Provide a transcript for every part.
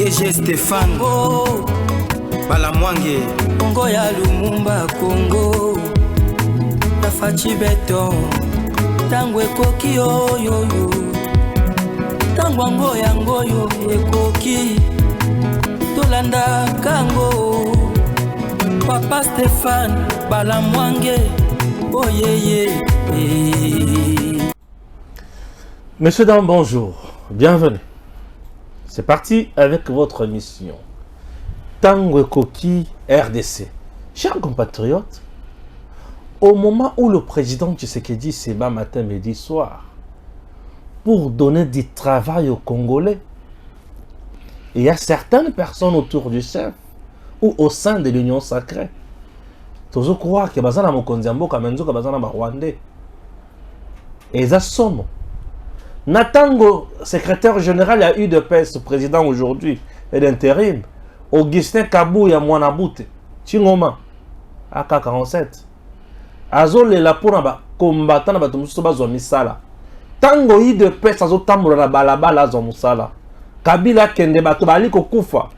DG Stéphane Balamwange Congo ya Lumumba Congo Tafachi Beton Tango ekoki oyoyo Tango ango yango yo ekoki Tolanda kango Papa Stéphane Balamwange Oh yeah yeah. Messieurs, dames, bonjour, bienvenue. C'est parti avec votre mission. Tango Koki RDC. Chers compatriotes, au moment où le président Tshisekedi se bat matin, midi, soir, pour donner du travail aux Congolais, il y a certaines personnes autour du chef ou au sein de l'Union sacrée. Toujours croire que bazana mokonziambo kamenzo ka bazana ba Rwandais. Et ça somme. Natango, secrétaire général a eu de paix, ce président aujourd'hui, et d'intérim. Augustin Kabou ya Mwanabute, Chingoma, AK-47. Azole la pour na combattant na batumuso bazo misala. Tango yi de paix azo tambola na balabala zo musala. Kabila kende bato bali ko kufa.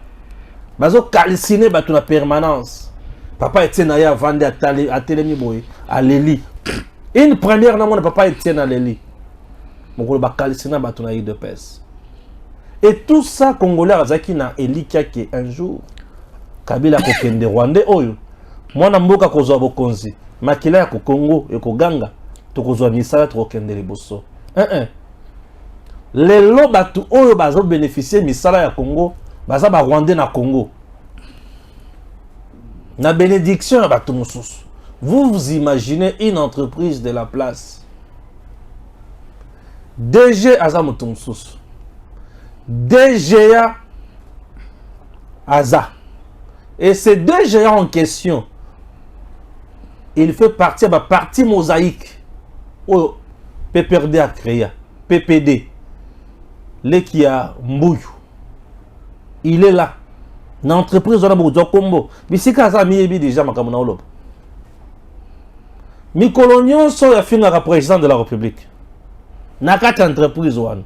Bazo calciner bato na permanence. Papa Etienne a vendu à Télémiboy, à Léli. Une première non, papa Etienne à Léli. Mon gros calciner bato na yi de paix. Et tout ça, Congolais, Azaki na Elikake un jour. Kabila kokende Rwandais oyo. Mwana mboka kozwa bokonzi. Makila ya Congo et Koganga. Tokozwa misala tokende liboso. Lelo batu oyo bazo bénéficier misala ya Congo, baza ba Rwandais na Congo. Na bénédiction ya batu mususu. Vous imaginez une entreprise de la place. DG Aza mutu mususu. DGA Aza. Et ces deux géants en question, il fait partie de la partie mosaïque au PPRD a créé, PPD, Lekia Mbouyu. Il est là. L'entreprise on a beaucoup de combo. Mais si Kaza Miebi déjà makamuna olob. Mi coloniaux sont la fin de la président de la République. N'a qu'à entreprise one.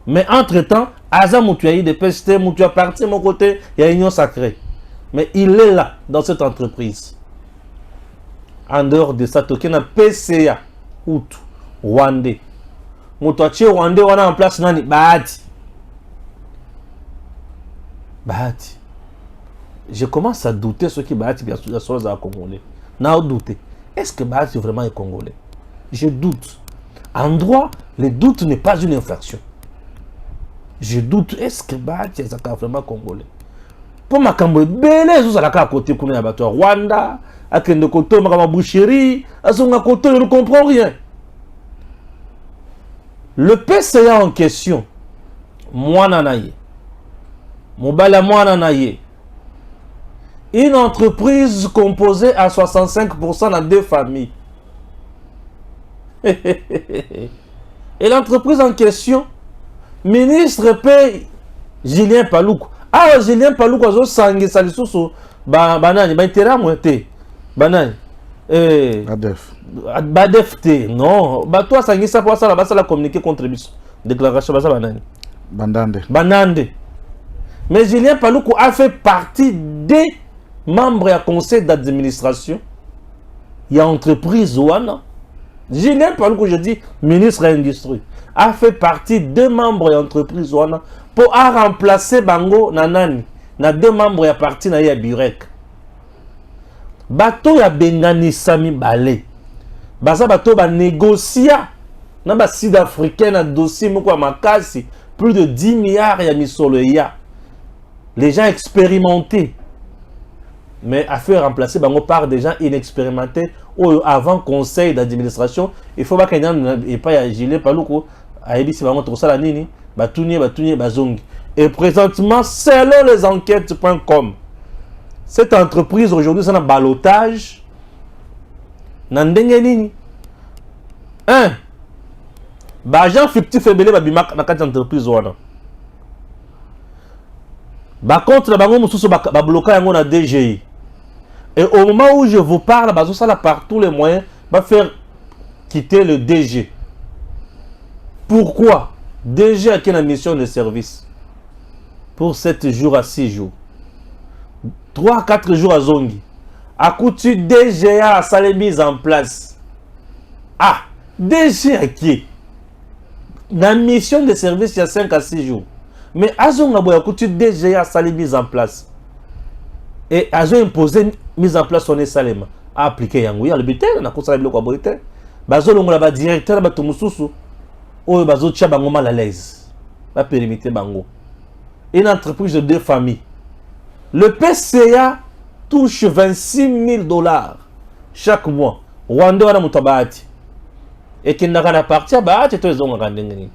Mais entre-temps, Aza Moutouaï de PST, Moutou a parti de mon côté, il y a une union sacrée. Mais il est là, dans cette entreprise. En dehors de ça, il y a PCA, Outou, Rwandais. Moutou a Rwandais, on a en place, Nani, Bahati. Bahati. Je commence à douter ce qui Bahati, bien sûr, sont les Congolais. N'a douté. Est-ce que Bahati vraiment est Congolais? Je doute. En droit, le doute n'est pas une infraction. Je doute, est-ce que Bahati est vraiment Congolais? Pour ma cambo, belé, vous allez à côté de la Rwanda, à Kende Koto, ma boucherie, à son côté, je ne comprends rien. Le PCA en question, moi nanaye, Mobala moi nanaye, une entreprise composée à 65% dans deux familles. Et l'entreprise en question, ministre paye Julien Paloukou. Ah, Julien Paloukou a sangue salisusu banani ba intérêt moité. Banani Badef te. Non, ba toi sangue ça pour ça la communiquer contribution. Déclaration ça banani. Bandande. Mais Julien Paloukou a fait partie des membres du conseil d'administration. Il y a entreprise ouana. Julien Paloukou, je dis ministre de l'industrie, a fait partie de membres de l'entreprise pour remplacer Bango Nanani. Na deux membres de parti na ya Burek. Bato ya Bengani Sami Balé. Baza bato ba négocia na ba sud-africain na dossier moko makasi plus de 10 milliards ya misolo ya. Les gens expérimentés. Mais à faire remplacer Bango par des gens inexpérimentés ou avant conseil d'administration, il faut pas qu'il y ait pas Julien Paloukou a dit si Bango ça la nini, batuni bazongi. Et présentement, selon les enquêtes.com, cette entreprise aujourd'hui c'est un balotage. Nandenge nini? Un, agent fictif et belé babimak na quatre entreprises wana. Par contre, la bango mususu ba bloquer yango na DGI. Et au moment où je vous parle, ça là par tous les moyens va faire quitter le DG. Pourquoi? DG a une mission de service. pour 7 jours à 6 jours. 3-4 jours à Zongi. A coutu DGA à sa mise en place. Ah, DGA qui la mission de service il y a 5 à 6 jours. Mais Azon a coutu DGA à sa mise en place. Et Azon imposé mise en place son Salema. A appliqué Yango. Il y a le butin, on a conseillé le collaborateur. Bazo l'on a directeur, bato mususu. Oh, bazo tcha bango mal à l'aise. Va périmiter bango. Une entreprise de 2 familles. Le PCA touche 26 000 $ chaque mois. Rwanda wana mutabati. Et qu'il n'a pas parti à Bahati, tu es en Randengani.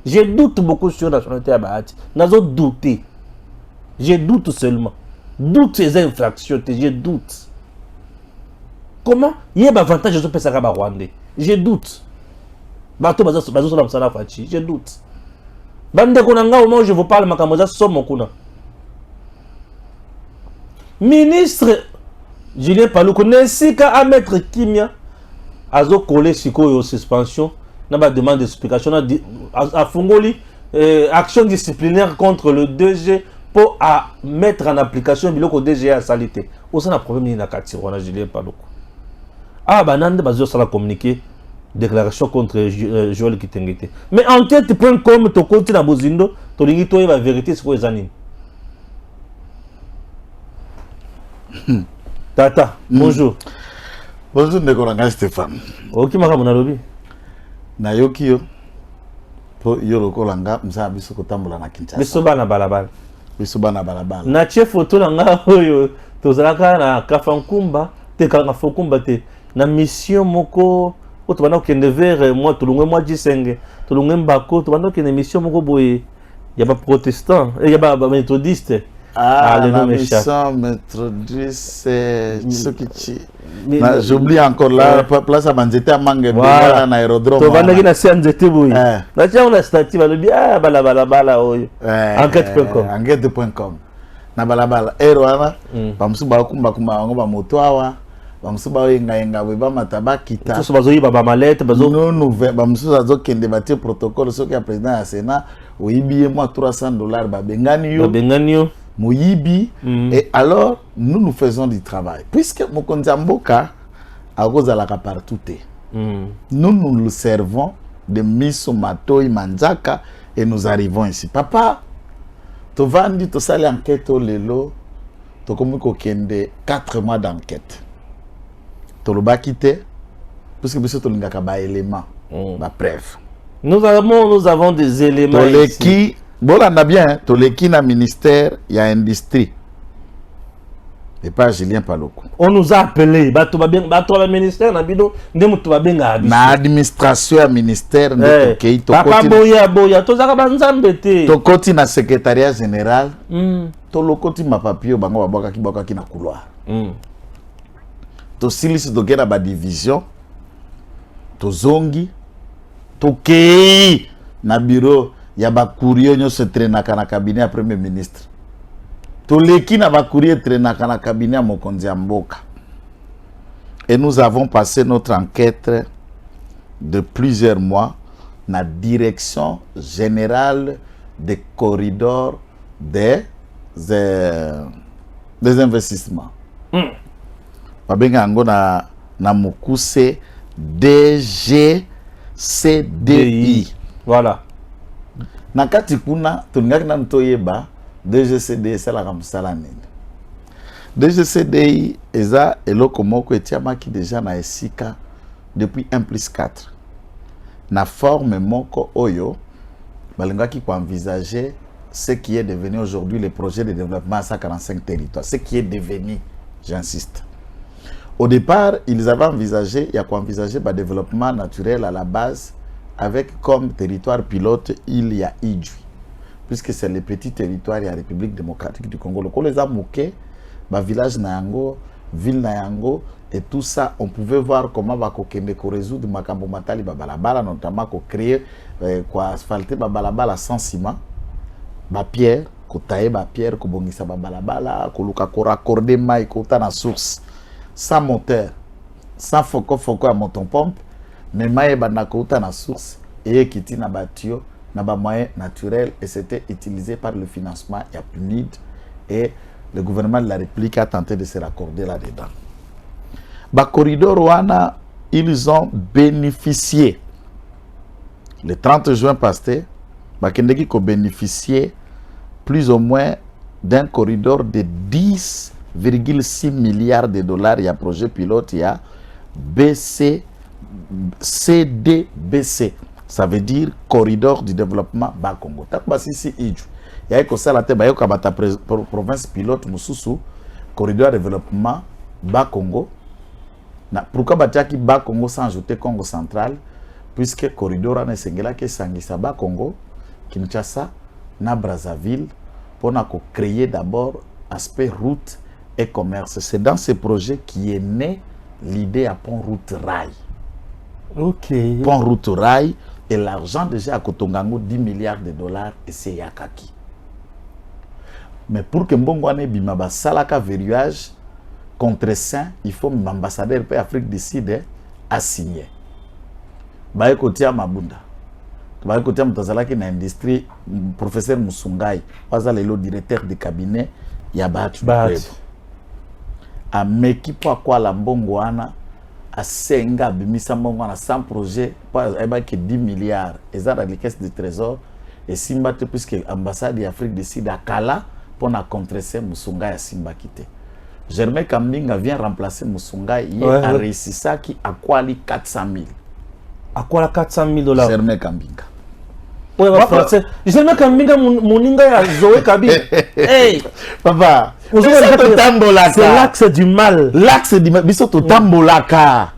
Je doute beaucoup sur la nationalité à Bahati. Nazo douté. Je doute seulement. Doute ces infractions, je doute. Comment? Il y a un avantage de ce Rwandais. Je doute. Je doute. Bande konanga au moment où je vous parle, Makamoza Somo Kuna. Ministre Julien Paluku, n'est-ce qu'à mettre Kimia, Azo collé Siko et suspension, n'a pas demande d'explication, à Fungoli, action disciplinaire contre le DG pour mettre en application le DG à salité. Où ça n'a problème ni na Katirona Julien Paluku. Ah, Banande Bazo ça la communiqué. Déclaration contre Joël Kitengete. Mais enquête.com, tu comptes dans Bozindo, tu dis que la vérité c'est quoi les animes. Tata, bonjour. Bonjour, Nekoranga Stéphane. Ok, Maka Monalobi. Nayoki yo. Po yoro kolanga, msa biso kotambola na Kinshasa. Biso bana balabala. Biso bana balabala. Na chef photo nanga oyo, tozalaka na Kafankumba, te Kafankumba te. Na mission moko. Tu vas kende vers moi, tu moi Gisenge, tu Mbako, tu vas kende mission moko boye. Il y a pas protestant, il y a pas méthodiste. Ah, la mission méthodiste, c'est ce qui j'oublie encore là, place à Manzete à Mangue, voilà, un aérodrome. Tu vas na Sanzete boye. Là tiens on a statut, va le bien, ah bala oyo. Enquête.com. Enquête.com. Na bala erwana, bamusuba kumba ngo moto awa. Bamusuba yenga weba mataba kita tout bazo yiba ba malette bazo non bamusuba zo kende batie protocole soki ya président ya Sénat oyibi moi $300 babengani yo moyibi et alors nous faisons du travail puisque mokonzi mboka akozalaka partout nous le servons de miso matoi manzaka et nous arrivons ici papa tovandi to sali enquête lelo to komi ko kende 4 mois d'enquête. Parce que nous avons des éléments, des preuves. Nous avons des éléments. Toleki, bon, on a bien, Toleki na ministère, il y a industrie. Et pas Julien Paluku. On nous a appelé, le ministère, na administration, ministère, Papa Boya, Tokoti na secrétariat général, Tolokoti ma papier, bango baboka ki na couloir. To silisi to gena ba division to zongi to kei na bureau ya ba courrier nyo se traînaka na cabinet ya premier ministre to leki na ba courrier traînaka na cabinet ya mokonzi ya mboka et nous avons passé notre enquête de plusieurs mois na direction générale des corridors des investissements. Babenga yango na mukuse DGCDI. Voilà. Na kati kuna tulingaki na ntoyeba DGCDI c'est la kamsala nini. DGCDI eza eloko moko etiamaki déjà na esika depuis 1+4. Na forme moko oyo balingaki ko envisager ce qui est devenu aujourd'hui le projet de développement à 145 territoires, ce qui est devenu, j'insiste. Au départ, ils avaient envisagé, il y a quoi envisager le développement naturel à la base avec comme territoire pilote il y a Idjui. Puisque c'est le petit territoire de la République démocratique du Congo. Le les a mouqués, village Nayango, ville Nayango, et tout ça, on pouvait voir comment va résoudre Makambo Matali Babalabala, notamment qu'on créer, quoi asphalter Babalabala sans ciment, pierre, qu'on taille pierre, qu'on bongisa Babalabala, qu'on raccorder maï, qu'on ta na source. Sans moteur, sans foco à moton pompe, mais maïe banakouta na source et qui na batio n'a pas moyens naturels et c'était utilisé par le financement et PNUD et le gouvernement de la République a tenté de se raccorder là-dedans. Corridor Wana, ils ont bénéficié le 30 juin passé, Bakendeki a bénéficié plus ou moins d'un corridor de 10,6 milliards de dollars. Il y a un projet pilote, il y a CDBC. Ça veut dire corridor du développement Bas Congo. Il y a une province pilote, Moussoussou, corridor de développement Bas Congo. Pourquoi Batiaki Bas Congo sans ajouter Congo central? Puisque corridor a Sengela qui Sangisa Bas Congo, Kinshasa, na Brazzaville, pour créer d'abord aspect route et commerce. C'est dans ce projet qui est né l'idée à Pont Route Rail. Ok. Pont Route Rail et l'argent déjà à Kotongango 10 milliards de dollars et c'est Yakaki. Mais pour que Mbongwane Bimaba Salaka verrouillage contre ça, il faut l'ambassadeur de l'Afrique du Sud à signer. Bayekotia Mabunda. Bayekotia Mutazalaki na industrie, professeur Musungai, le directeur de cabinet, Yabatu. A meki po kwa la Mbongwana a senga bimisa Mbongwana sans projet, pas 10 milliards. Et ça dans les caisses de trésor. Et Simbate, puisque l'ambassade d'Afrique du Sud à Kala, pour contrer Musungai à Simbakite. Germain Kambinga vient remplacer Musungai. Il a réussi ça qui a quoi 400 000. À quoi la 400 000 dollars? Germain Kambinga. Oui, français. Germain Kambinga, mon a Zoé Kabi. Hey, papa, c'est l'axe du mal. L'axe du mal, c'est tout tambolaka.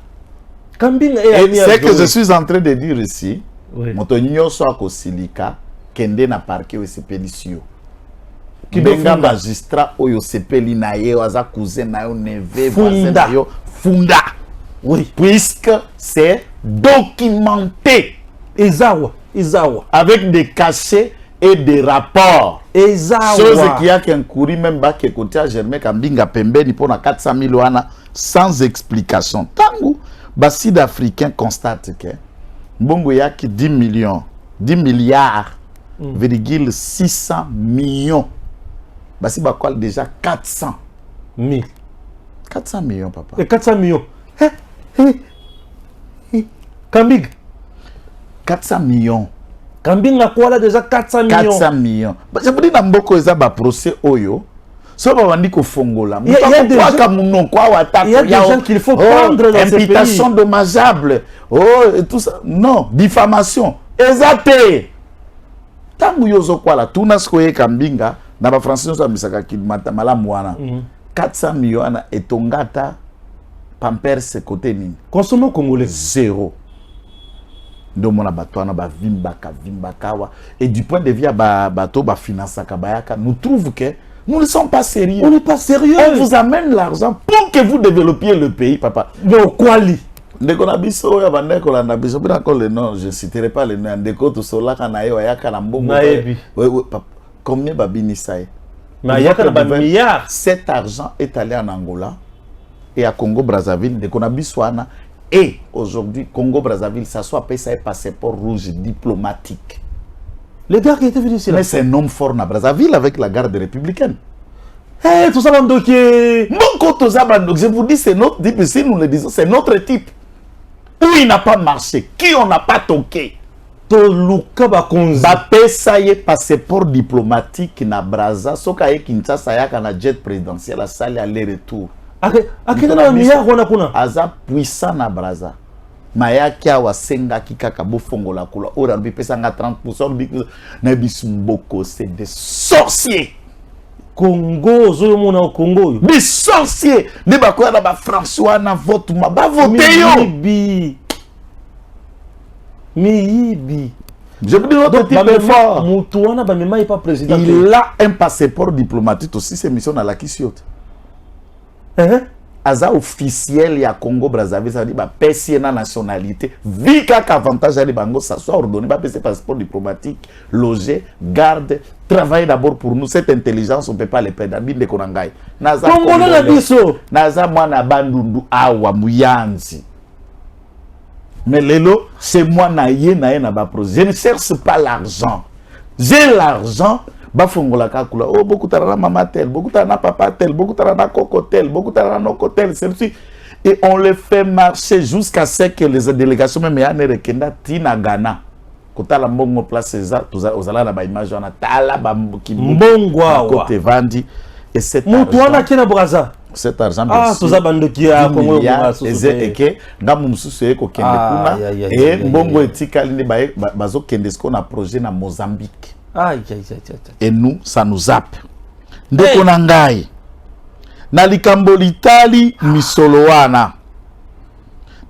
Kambinga c'est que je suis en train de dire ici. Motonio soit Kosilika, Kende na parquet ou sepelicio. Benga magistrat oyo sepeli na ye waza cousin na yo neve voisin na yo funda. Oui, puisque c'est documenté. Ezawa. Avec des cachets et des rapports. Ezawa. Chose qui a qu'un courri même bas que côté Germain Kambinga Pembeni pour 400 000 wana sans explication. Tangu Bassid africain constate que Mbongo yaki 10 milliards, 600 millions. Bassi Bakwal déjà 400 000. 400 millions, papa. Et 400 millions. Kambing. 400 millions. Kambing a quoi là déjà 400 millions. 400 millions. Je vous dis dans beaucoup de procès Oyo. Il y a des gens qu'il faut prendre dans imputation dommageable. Oh, et tout ça. Non, diffamation. Exact. Tant que vous avez là, tout ce que Kambinga, dans la France, nous avons 400 millions et Tongata, Pampers, ce côté ni. Consommons congolais. Zéro. Donc, on a vimbakawa. Et du point de vue bateau, finance, nous trouvons que nous ne sommes pas sérieux. On n'est pas sérieux. On vous amène l'argent pour que vous développiez le pays, papa. Mais au quoi li? Je ne citerai pas les noms. Combien babinisaï? Cet argent est allé en Angola et à Congo-Brazzaville, de Konabiswana. Et aujourd'hui, Congo-Brazzaville, ça soit payé ça passeport rouge diplomatique. Les gars qui étaient venus ici là. Mais c'est un homme fort na Brazzaville avec la garde républicaine. Hey, tout ça, je vous dis, c'est notre type. Si nous le disons, c'est notre type. Où il n'a pas marché, qui on n'a pas toqué. Ça y est, passeport diplomatique na Brazza, soka ye Kinshasa ya na jet présidentiel, à salle aller-retour. Aza puissant na Brazza. Mayaki awa senga kikaka bofongo la kula. Ora mbi pesanga 30%, na bisumboko, c'est des sorciers. Congo, Zoyomona au Congo. Des sorciers. Ne bakoya na ba François na vote ma ba voter yo. Miyibi. Je vous dis notre type est fort. Il a un passeport diplomatique aussi, c'est mission dans la Kissiote. Aza officiel ya Congo Brazzaville, ça veut dire bah personne na nationalité. Vu qu'avantage à bango ça soit ordonné bah ce passeport diplomatique, loger, garde, travailler d'abord pour nous. Cette intelligence on peut pas les perdre. Binde konangai. Naza Congo na biso. Naza mwana bandundu awa muyanzi. Mais lelo, c'est moi naïe na ba projet. Je ne cherche pas l'argent. J'ai l'argent. Bafongola kakula. Oh, beaucoup tarana maman tel, beaucoup tarana papa tel, beaucoup tarana coco tel, beaucoup tarana noko tel. Et on le fait marcher jusqu'à ce que les délégations même yane rekenda tina Ghana. Kota la mbongo place ça, ozala na ba image wana tala ba mbongwa côté vandi. Et cet argent qui na braza. Cet argent ah toza bandoki ya Congo et que ngamu mususu eko kende kuna et mbongo etikali ne bazo kende sko na projet na Mozambique. Et nous ça nous zappe. Ndeko na ngai na likambo litali misolo wana.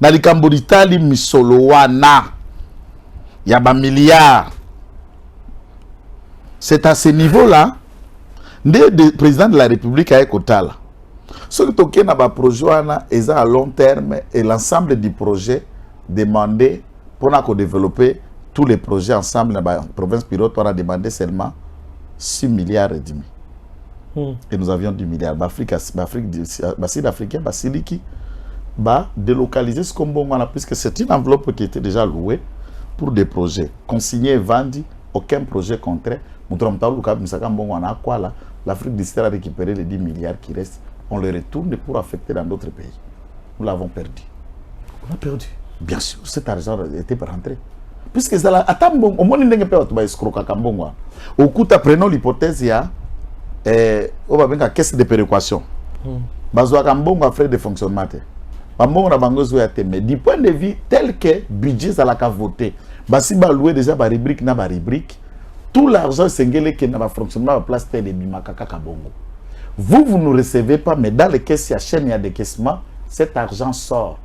Na likambo litali misolo wana ya ba milliards. C'est à ce niveau-là le président de la République a ekotala. Ce qui est un projet est à long terme et l'ensemble du projet demandé pour développer tous les projets ensemble dans la province pilote, on a demandé seulement 6 milliards et demi. Et nous avions 10 milliards. L'Afrique sud-africain, Basiliki, délocaliser ce qu'on a, puisque c'est une enveloppe qui était déjà louée pour des projets. Consignés et vendus, aucun projet contraire. L'Afrique du Sud a récupéré les 10 milliards qui restent. On les retourne pour affecter dans d'autres pays. Nous l'avons perdu. On a perdu. Bien sûr, cet argent était rentré. Puisque ça a au moins il n'y a pas de escroquer Kambongo. Au coup, prenons l'hypothèse, il y a une caisse de péréquation. Bazoa Kambongo a frais de fonctionnement. Kambongo a bangozo ya mais du point de vue tel que budget ça l'a voté. Basi ba louer déjà ba rubrique na ba rubrique. Tout l'argent sengele qui n'a pas fonctionnement à place de Bimakaka Kabongo. Vous ne recevez pas, mais dans les caisses, il y a chaîne, il y a des caissements, cet argent sort.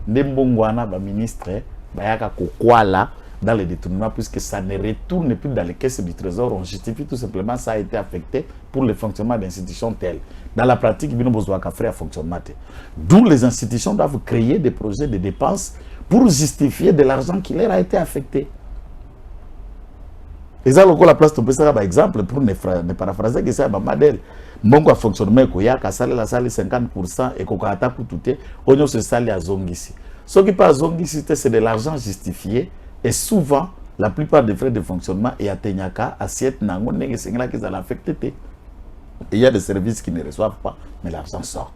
Ndembongwana, ministre, bayaka kokwala dans les détournements, puisque ça ne retourne plus dans les caisses du trésor. On justifie tout simplement ça a été affecté pour le fonctionnement d'institutions telles. Dans la pratique, il y a un fonctionnement. D'où les institutions doivent créer des projets de dépenses pour justifier de l'argent qui leur a été affecté. Et ça, la place, on peut faire par exemple, pour ne paraphraser, que c'est un modèle. Mbongo a fonctionné, il y a 50% et qu'on a tout tout, on se sale à Zongisi. Ce qui passe à Zongisi, c'est de l'argent justifié et souvent, la plupart des frais de fonctionnement et à Tenyaka, assiette, nango, n'est que qui ça l'affecte. Et il y a des services qui ne reçoivent pas, mais l'argent sort.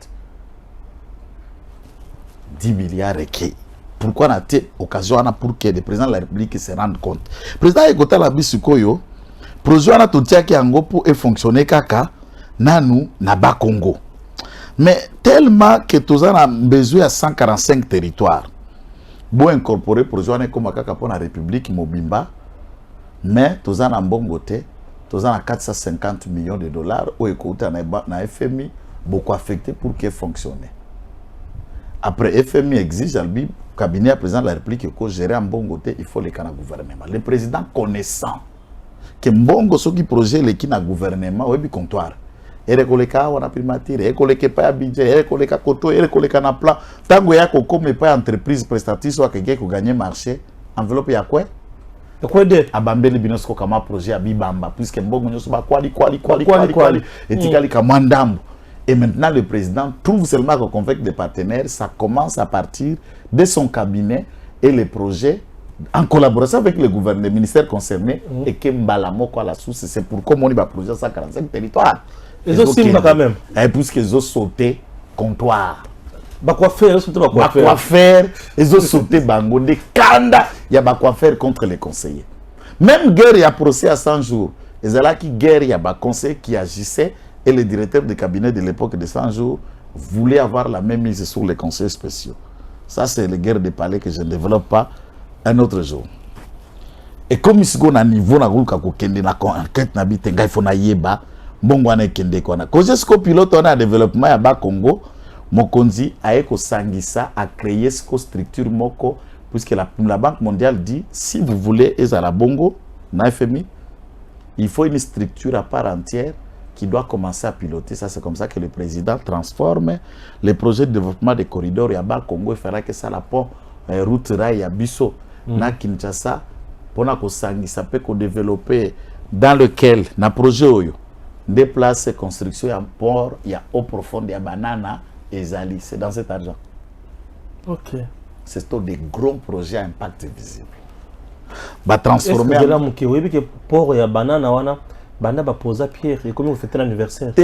10 milliards et qui. Pourquoi on a été occasion pour que le président de la République se rende compte. Le président Ekota Labisukoyo, le projet a tout qui a pour fonctionner kaka, nanou na ba Congo. Mais tellement que tous en a besoin à 145 territoires. Pour incorporer le projet comme kaka pour la République Mobimba, mais tous en a bon côté, tous en a 450 millions de dollars au écoute na FMI beaucoup affecté pour qu'il fonctionne. Après FMI exige le cabinet président de la République que gérer un bon côté, il faut les canaux gouvernement. Le président connaissant que mbongo ce qui projet les qui na gouvernement au comptoir. Et rekoleka wana primature, et koleka pas budget, et koleka koto, et koleka na plan. Tango ya koko mais pas entreprise prestatrice ou quelqu'un qui gagne marché, enveloppe ya quoi? De quoi de? Abambeli binosko kama projet abibamba puisque mbongo nyoso ba kwali et tikali kamandambo. Et maintenant, le président trouve seulement qu'on convoque des partenaires. Ça commence à partir de son cabinet et les projets en collaboration avec le gouvernement, le ministère concerné et que Mbalamoko à la source. C'est pourquoi on a projet 145 territoires. Ils ont simba quand même. Et puisqu'ils ont sauté comptoir. Bah quoi faire? Ils ont sauté bango de Kanda. Il y a quoi faire contre les conseillers. Même guerre, il y a procès à 100 jours. Et c'est là qui guerre, il y a des conseillers qui agissaient. Et le directeur de cabinet de l'époque de 100 jours voulait avoir la même mise sur les conseils spéciaux. Ça, c'est les guerres de palais que je ne développe pas un autre jour. Et comme il y a un niveau na enquête il faut yeba bongo na kende kona. Cause ce pilote on a développement à bas Congo, Mokonzi a eko sangisa a créé ce structure moko puisque la Banque mondiale dit si vous voulez ezala bongo na FMI, il faut une structure à part entière qui doit commencer à piloter. Ça, c'est comme ça que le président transforme les projets de développement des corridors. Il y a bas Congo, il fera que ça la pont route rail à Bisso, na Kinshasa, pour na kosangi ça peut développer dans lequel na projet oyo déplace construction et port, il y a eau profonde, il y a banana et zali. C'est dans cet argent. Ok. c'est des gros projets à impact visible. Bah transformer. Est-ce que là, vous que pour ya banana wana, banda ba posa pierre et comment vous fêtez l'anniversaire?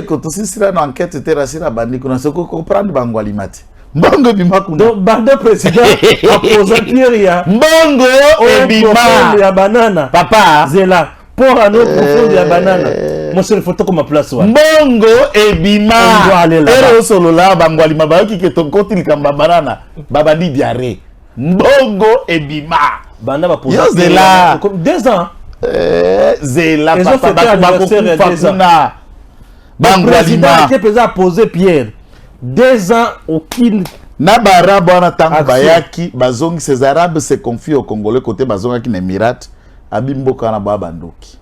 Quand aussi sera une enquête c'était racine à bandi qu'on a ce qu'on comprendre bango alimati. Mbongo bimakunda. Donc banda président a posé pierre ya. Mbongo ebima ya banana. Papa Zela pour un autre profond ya banana. Moi c'est une photo comme ma place wa. Mbongo ebima. On doit aller là. Ero solo là bango alimaba qui que ton compte il kamba banana. Babadi diarrhée. Mbongo ebima. Banda ba posé Zela. 2 ans. Zela ils ont fêté l'anniversaire il y a 2 ans. Le président qui est présent a posé pierre. 2 ans aucune. Nabara bona tango bayaki bazongi ces arabes se confient aux Congolais côté bazonga qui n'Émirat abimboka na babandoki.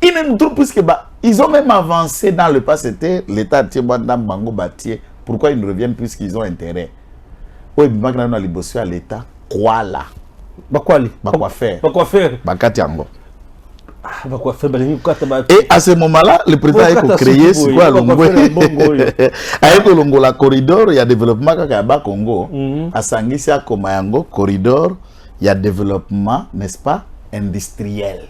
Ils ne nous trouvent plus que ils ont même avancé dans le passé, c'était l'état Timbanda Bango Batier. Pourquoi ils ne reviennent plus qu'ils ont intérêt? Oui, bimaka na libosio à l'état quoi là? Quoi faire? Bakati yango. Et à ce moment-là, le président a créé c'est quoi la corridor, il y a développement à Congo. À Sangisi à Komayango, corridor, il y a développement, n'est-ce pas, industriel.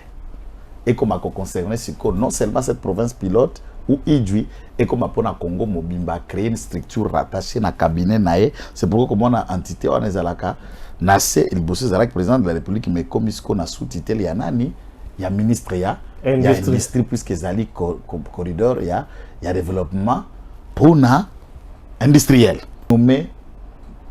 Et comme à concerner non seulement cette province pilote où Idjui et comme à Congo Mobimba créer une structure rattachée à cabinet naé, c'est pourquoi comme on a entité on est alaka Nassé il bosse avec le président de la République mais comme isko na sous-titel ya nani il y a ministre il y a industrie puisque zali corridor il y a développement pour na industriel nommé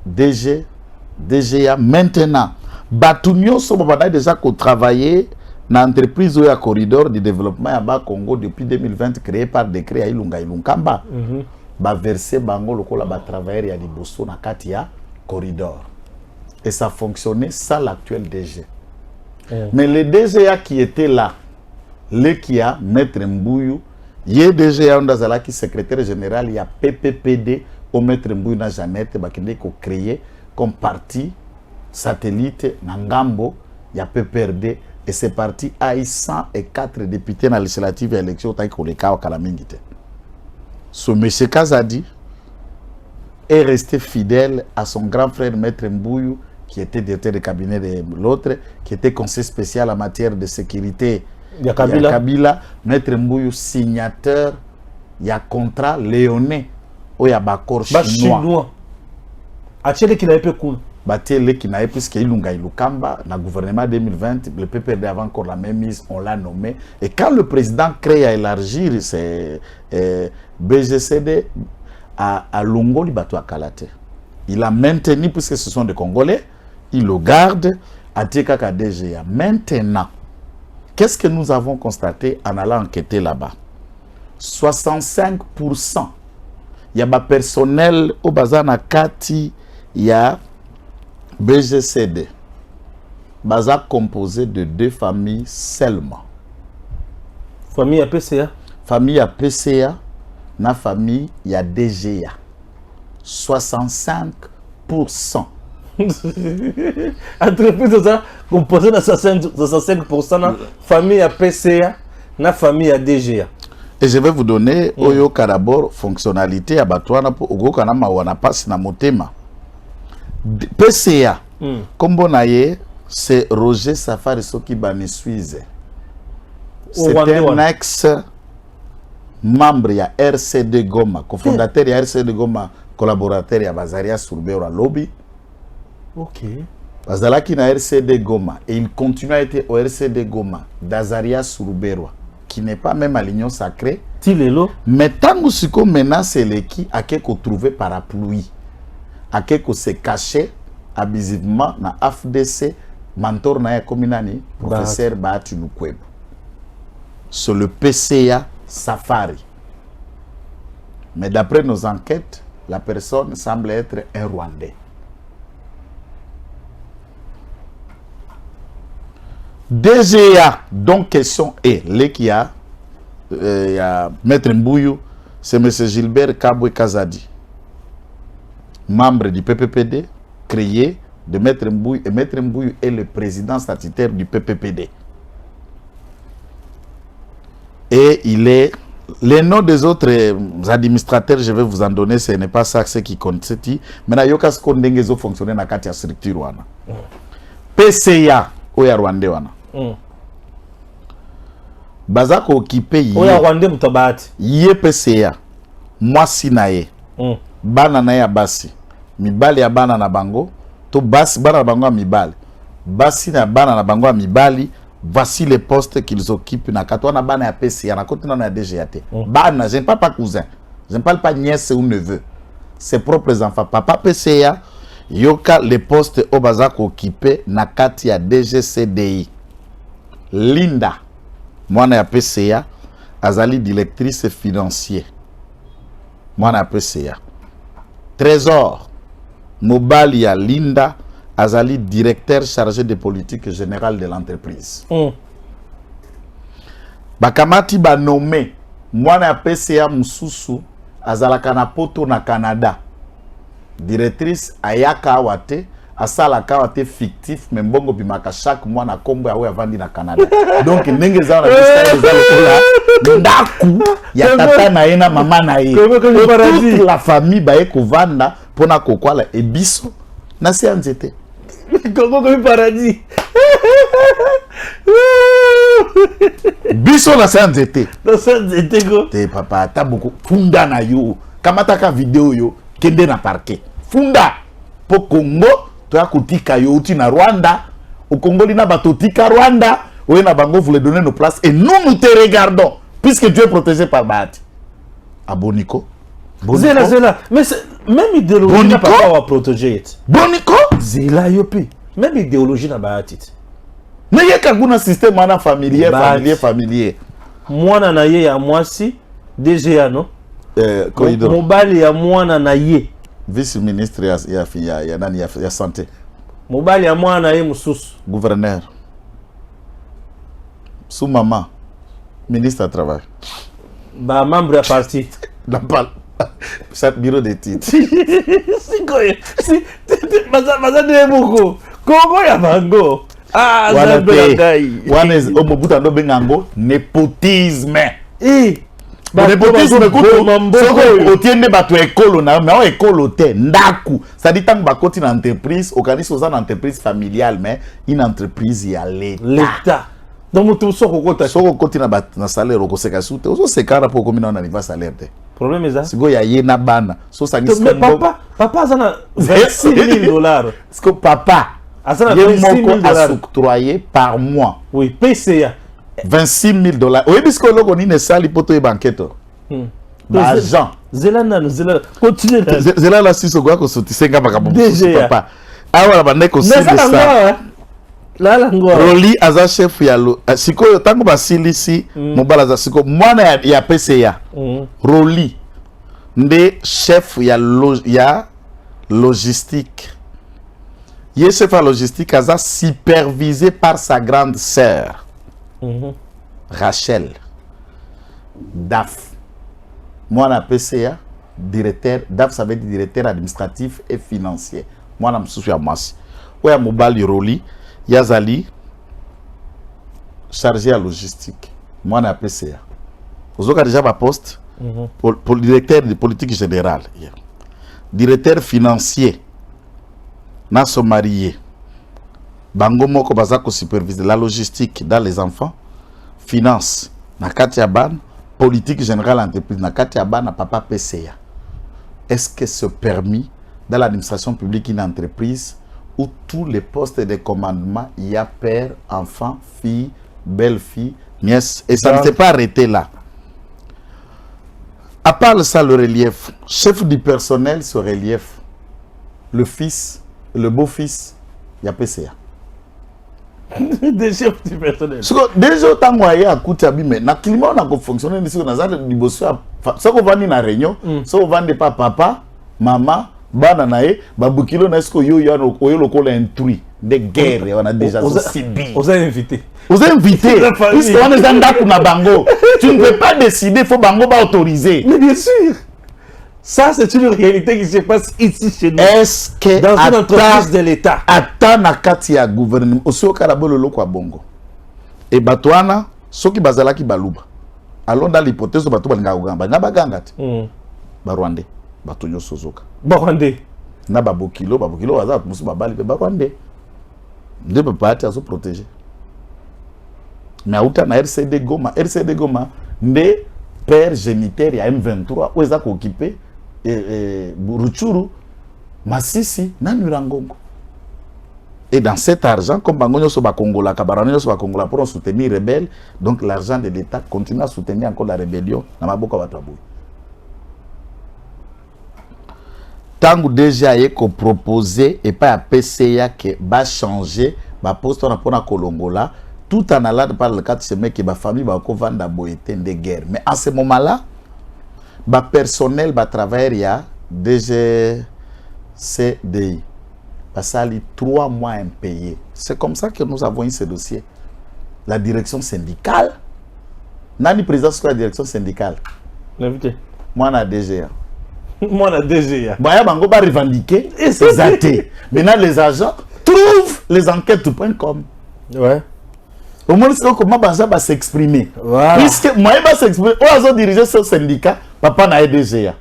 DGA maintenant Batunyo so babana déjà ko travailler na entreprise ou corridor de développement à bas Congo depuis 2020 créé par décret à Ilunga Ilunkamba ba verser bango lokola ba travailler ya liboso na kati ya corridor et ça fonctionnait ça l'actuel DG. Mais le DGA qui était là le qui a maître Mbuyu yé DGA ondazala qui secrétaire général il y a PPPD au maître Mbuyu na Jeannette bakende ko créer comme parti satellite na ngambo ya PPRD. Et c'est parti à 104 députés dans la législative et l'élection tant qu'on les cas au Kalamingite. Ce monsieur Kazadi est resté fidèle à son grand frère Maître Mbuyu, qui était directeur de cabinet de l'autre, qui était conseiller spécial en matière de sécurité. Kabila. Maître Mbuyu, signateur, il y a contrat léonais, où il y a bakor chinois. A-t-il qu'il avait peu cool? Batele qui n'a plus qu'Ilunga Ilukamba, dans le gouvernement 2020, le PPRD avait encore la même mise, on l'a nommé. Et quand le président crée à élargir ses BGCD à Lungo, à Kalate, il a maintenu, puisque ce sont des Congolais, il le garde à Tekaka DGA. Maintenant, qu'est-ce que nous avons constaté en allant enquêter là-bas? 65%. Il y a des personnel au Bazana Kati, il y a BGCD, Baza composé de 2 familles seulement. Famille à PCA? Famille à PCA, na famille il y a DGA. 65%. Entreprise de ça composée de 65% na famille à PCA, na famille à DGA. Et je vais vous donner Oyo Karabor fonctionnalité à Batouana pour Ogo Kanama wana passe na motema. PCA, comme c'est Roger Safari Soki Banisuize. C'est un ex-membre de RCD Goma, cofondateur de RCD Goma, collaborateur de Bazaria Surbeura Lobby. Ok. Bazalaki na RCD Goma et il continue à être au RCD Goma, d'Azaria Surbeura, qui n'est pas même à l'Union Sacrée. Mais tant que ce qu'on menace, c'est l'équipe à qui qu'on trouvait parapluie. À quelque se caché abusivement na AFDC mentor na ya kominani professeur Bahati Lukwebo sur le PCA Safari. Mais d'après nos enquêtes, la personne semble être un Rwandais. DGA, donc question est, il y a Maître Mbuyu, c'est M. Gilbert Kabwe Kazadi, membre du PPPD, créé de Maître Mbuyu, et Maître Mbuyu est le président statutaire du PPPD. Et il est Les noms des autres administrateurs, je vais vous en donner, ce n'est pas ça ce qui compte. Maintenant, il y a ce qu'on a fonctionné dans la structure. PCA, Oya Rwandais. Bazako occupé Oya Rwandais mutabati. Yé PCA. Moi sinaye. Bana na ya basi. Mibali ya bana na bango. To basi bana na bango ya mibali. Basi na bana na bango ya mibali. Voici les postes qu'ils occupent na katwana bana ya PCA na kotina na DGAT. Bana, je ne parle pas cousin. Je ne parle pas nièce ou neveu. Ses propres enfants. Papa PCA, yoka les postes au bazako occupé na kati ya DGCDI. Linda, mwana ya PCA, azali directrice financier. Mwana ya PCA. Trésor, mobali ya Linda, azali directeur chargé de politique générale de l'entreprise. Bakamati ba nommé mwana ya PCA mususu azalaka na poto na Canada. Directrice ayaka awate asalaka awate fictif mais mbongo bimaka chaque mois na kombo ya oya vandi na Canada. Donc ndenge za na PCA ezalokola ndaku ya tata na ye na mama na ye. Toute la famille ba eko vanda pona kokwala ebiso na se anzete. Congo comme paradis. Biso na se anzete. Na se anzete go. Te papa ta beaucoup funda na yo. Kamata ka video yo kende na parquet. Funda po Congo to ya kutika yo uti na Rwanda. Au Congo lina batotika Rwanda. Oye na bango voulait donner nos places et nous te regardons puisque tu es protégé par Bahati. Aboniko. Zela. Mais même idéologie n'a pas à protéger. Boniko. Zela yopi. Même idéologie n'a pas tit. Mais il y a un système familier. Moi na ye ya mwasi DGA no. Mobali ya mwana na ye. Vice-ministre ya santé. Mobali ya mwana na ye mususu. Gouverneur. Sous maman. Ministre du travail. Ba membre ya parti. C'est bureau d'études. Si quoi? Si maza de beaucoup. Congo ya bango. Ah, one is omobuta ndo bengango nepotisme. Nepotisme kuto otiende bato ekolo na mais ekolo te ndaku. Ça dit tant bakoti na entreprise, organise aux entreprise familiale mais une entreprise ya l'État. Donc tout soko kota soko koti na salaire ko seka sute. Ozo sekara po komina na niva salaire te. Problème est ça. Sigo ya yena bana. So sangisi papa azana $26,000. Est-ce que papa azana $26,000 octroyé par mois? Oui, PCA. $26,000. Oui, puisque l'on a une salle pour tout banquette. Agent. Zela. Continue. Zela la si so quoi que so tisenga bakabo. Papa. Ah voilà bandeko si ça. La Roli aza chef ya lo. Siko tango basilisi mobala za siko mwana ya PCA. Roli nde chef ya logistique. Ye chef ya logistique aza supervisé par sa grande sœur. Rachel DAF. Moi na PCA directeur DAF, ça veut dire directeur administratif et financier. Moi na msusu ya mwasi. Oya mobali Roli yazali chargé à logistique. Moi na PCA. Ozoka déjà ba poste pour le directeur de politique générale. Directeur financier. Na so marié. Bango moko bazako superviser la logistique dans les enfants, finance na kati ya ban, politique générale entreprise na kati ya ban na papa PCA. Est-ce que c'est permis dans l'administration publique une entreprise où tous les postes de commandement il y a père, enfant, fille, belle-fille, nièce et ça ne s'est pas arrêté là. À part ça le relief, chef du personnel ce relief, le fils, le beau-fils, il y a PCA. Des chefs du personnel. Déjà tant que à Koutiabi mais na climat on a fonctionné ici on a ça du bosso ça qu'on va ni na réunion ça on va pas papa maman bana nae babukilo na esko yo lokola intrui de guerre on a déjà subi. On a invité. Vous invité puisque on est dans daku na bango tu ne peux pas décider faut bango ba autoriser. Mais bien sûr. Ça, c'est une réalité qui se passe ici chez nous. Est-ce que dans une entreprise de l'État, ata na kati ya gouvernement, aussi au Karabolo Lokwa Bongo. Et Batouana, ceux qui bazalaki baluba. allons dans l'hypothèse où bato balinga ugamba na baganga te ba Rwandais bato nyo sozoka ba Rwandais na babokilo baza musu babali pe ba Rwandais nde ba ati azo protéger mais auta na RCD Goma nde père géniteur ya M23 oza ko occuper Ruchuru Masisi na Nurangongo. Et dans cet argent, comme Bango Nyoso Bakongola, Kabarano Nyoso Bakongola pour soutenir les rebelles, donc l'argent de l'État continue à soutenir encore la rébellion. Namaboka Watabou. Tango déjà yeko proposé et pas à PCA que va changer, va poste on a pour la Kolongola, tout en allant par le 4 semaines que ma famille va vendre boété de guerre. Mais en ce moment-là, ba personnel va travailler il y a DGCDI. Ça a 3 mois impayés. C'est comme ça que nous avons eu ce dossier. La direction syndicale. Nani président de la direction syndicale. L'invité. Moi, na DGA. Moi, na DGA. Bah, Bango va revendiquer. Et c'est ça. Maintenant, les agents trouvent les enquêtes.com. Ouais. Au moins, c'est comment Banza va s'exprimer. Voilà. Puisque moi, il va s'exprimer. On a dirigé ce syndicat. Papa na DGA.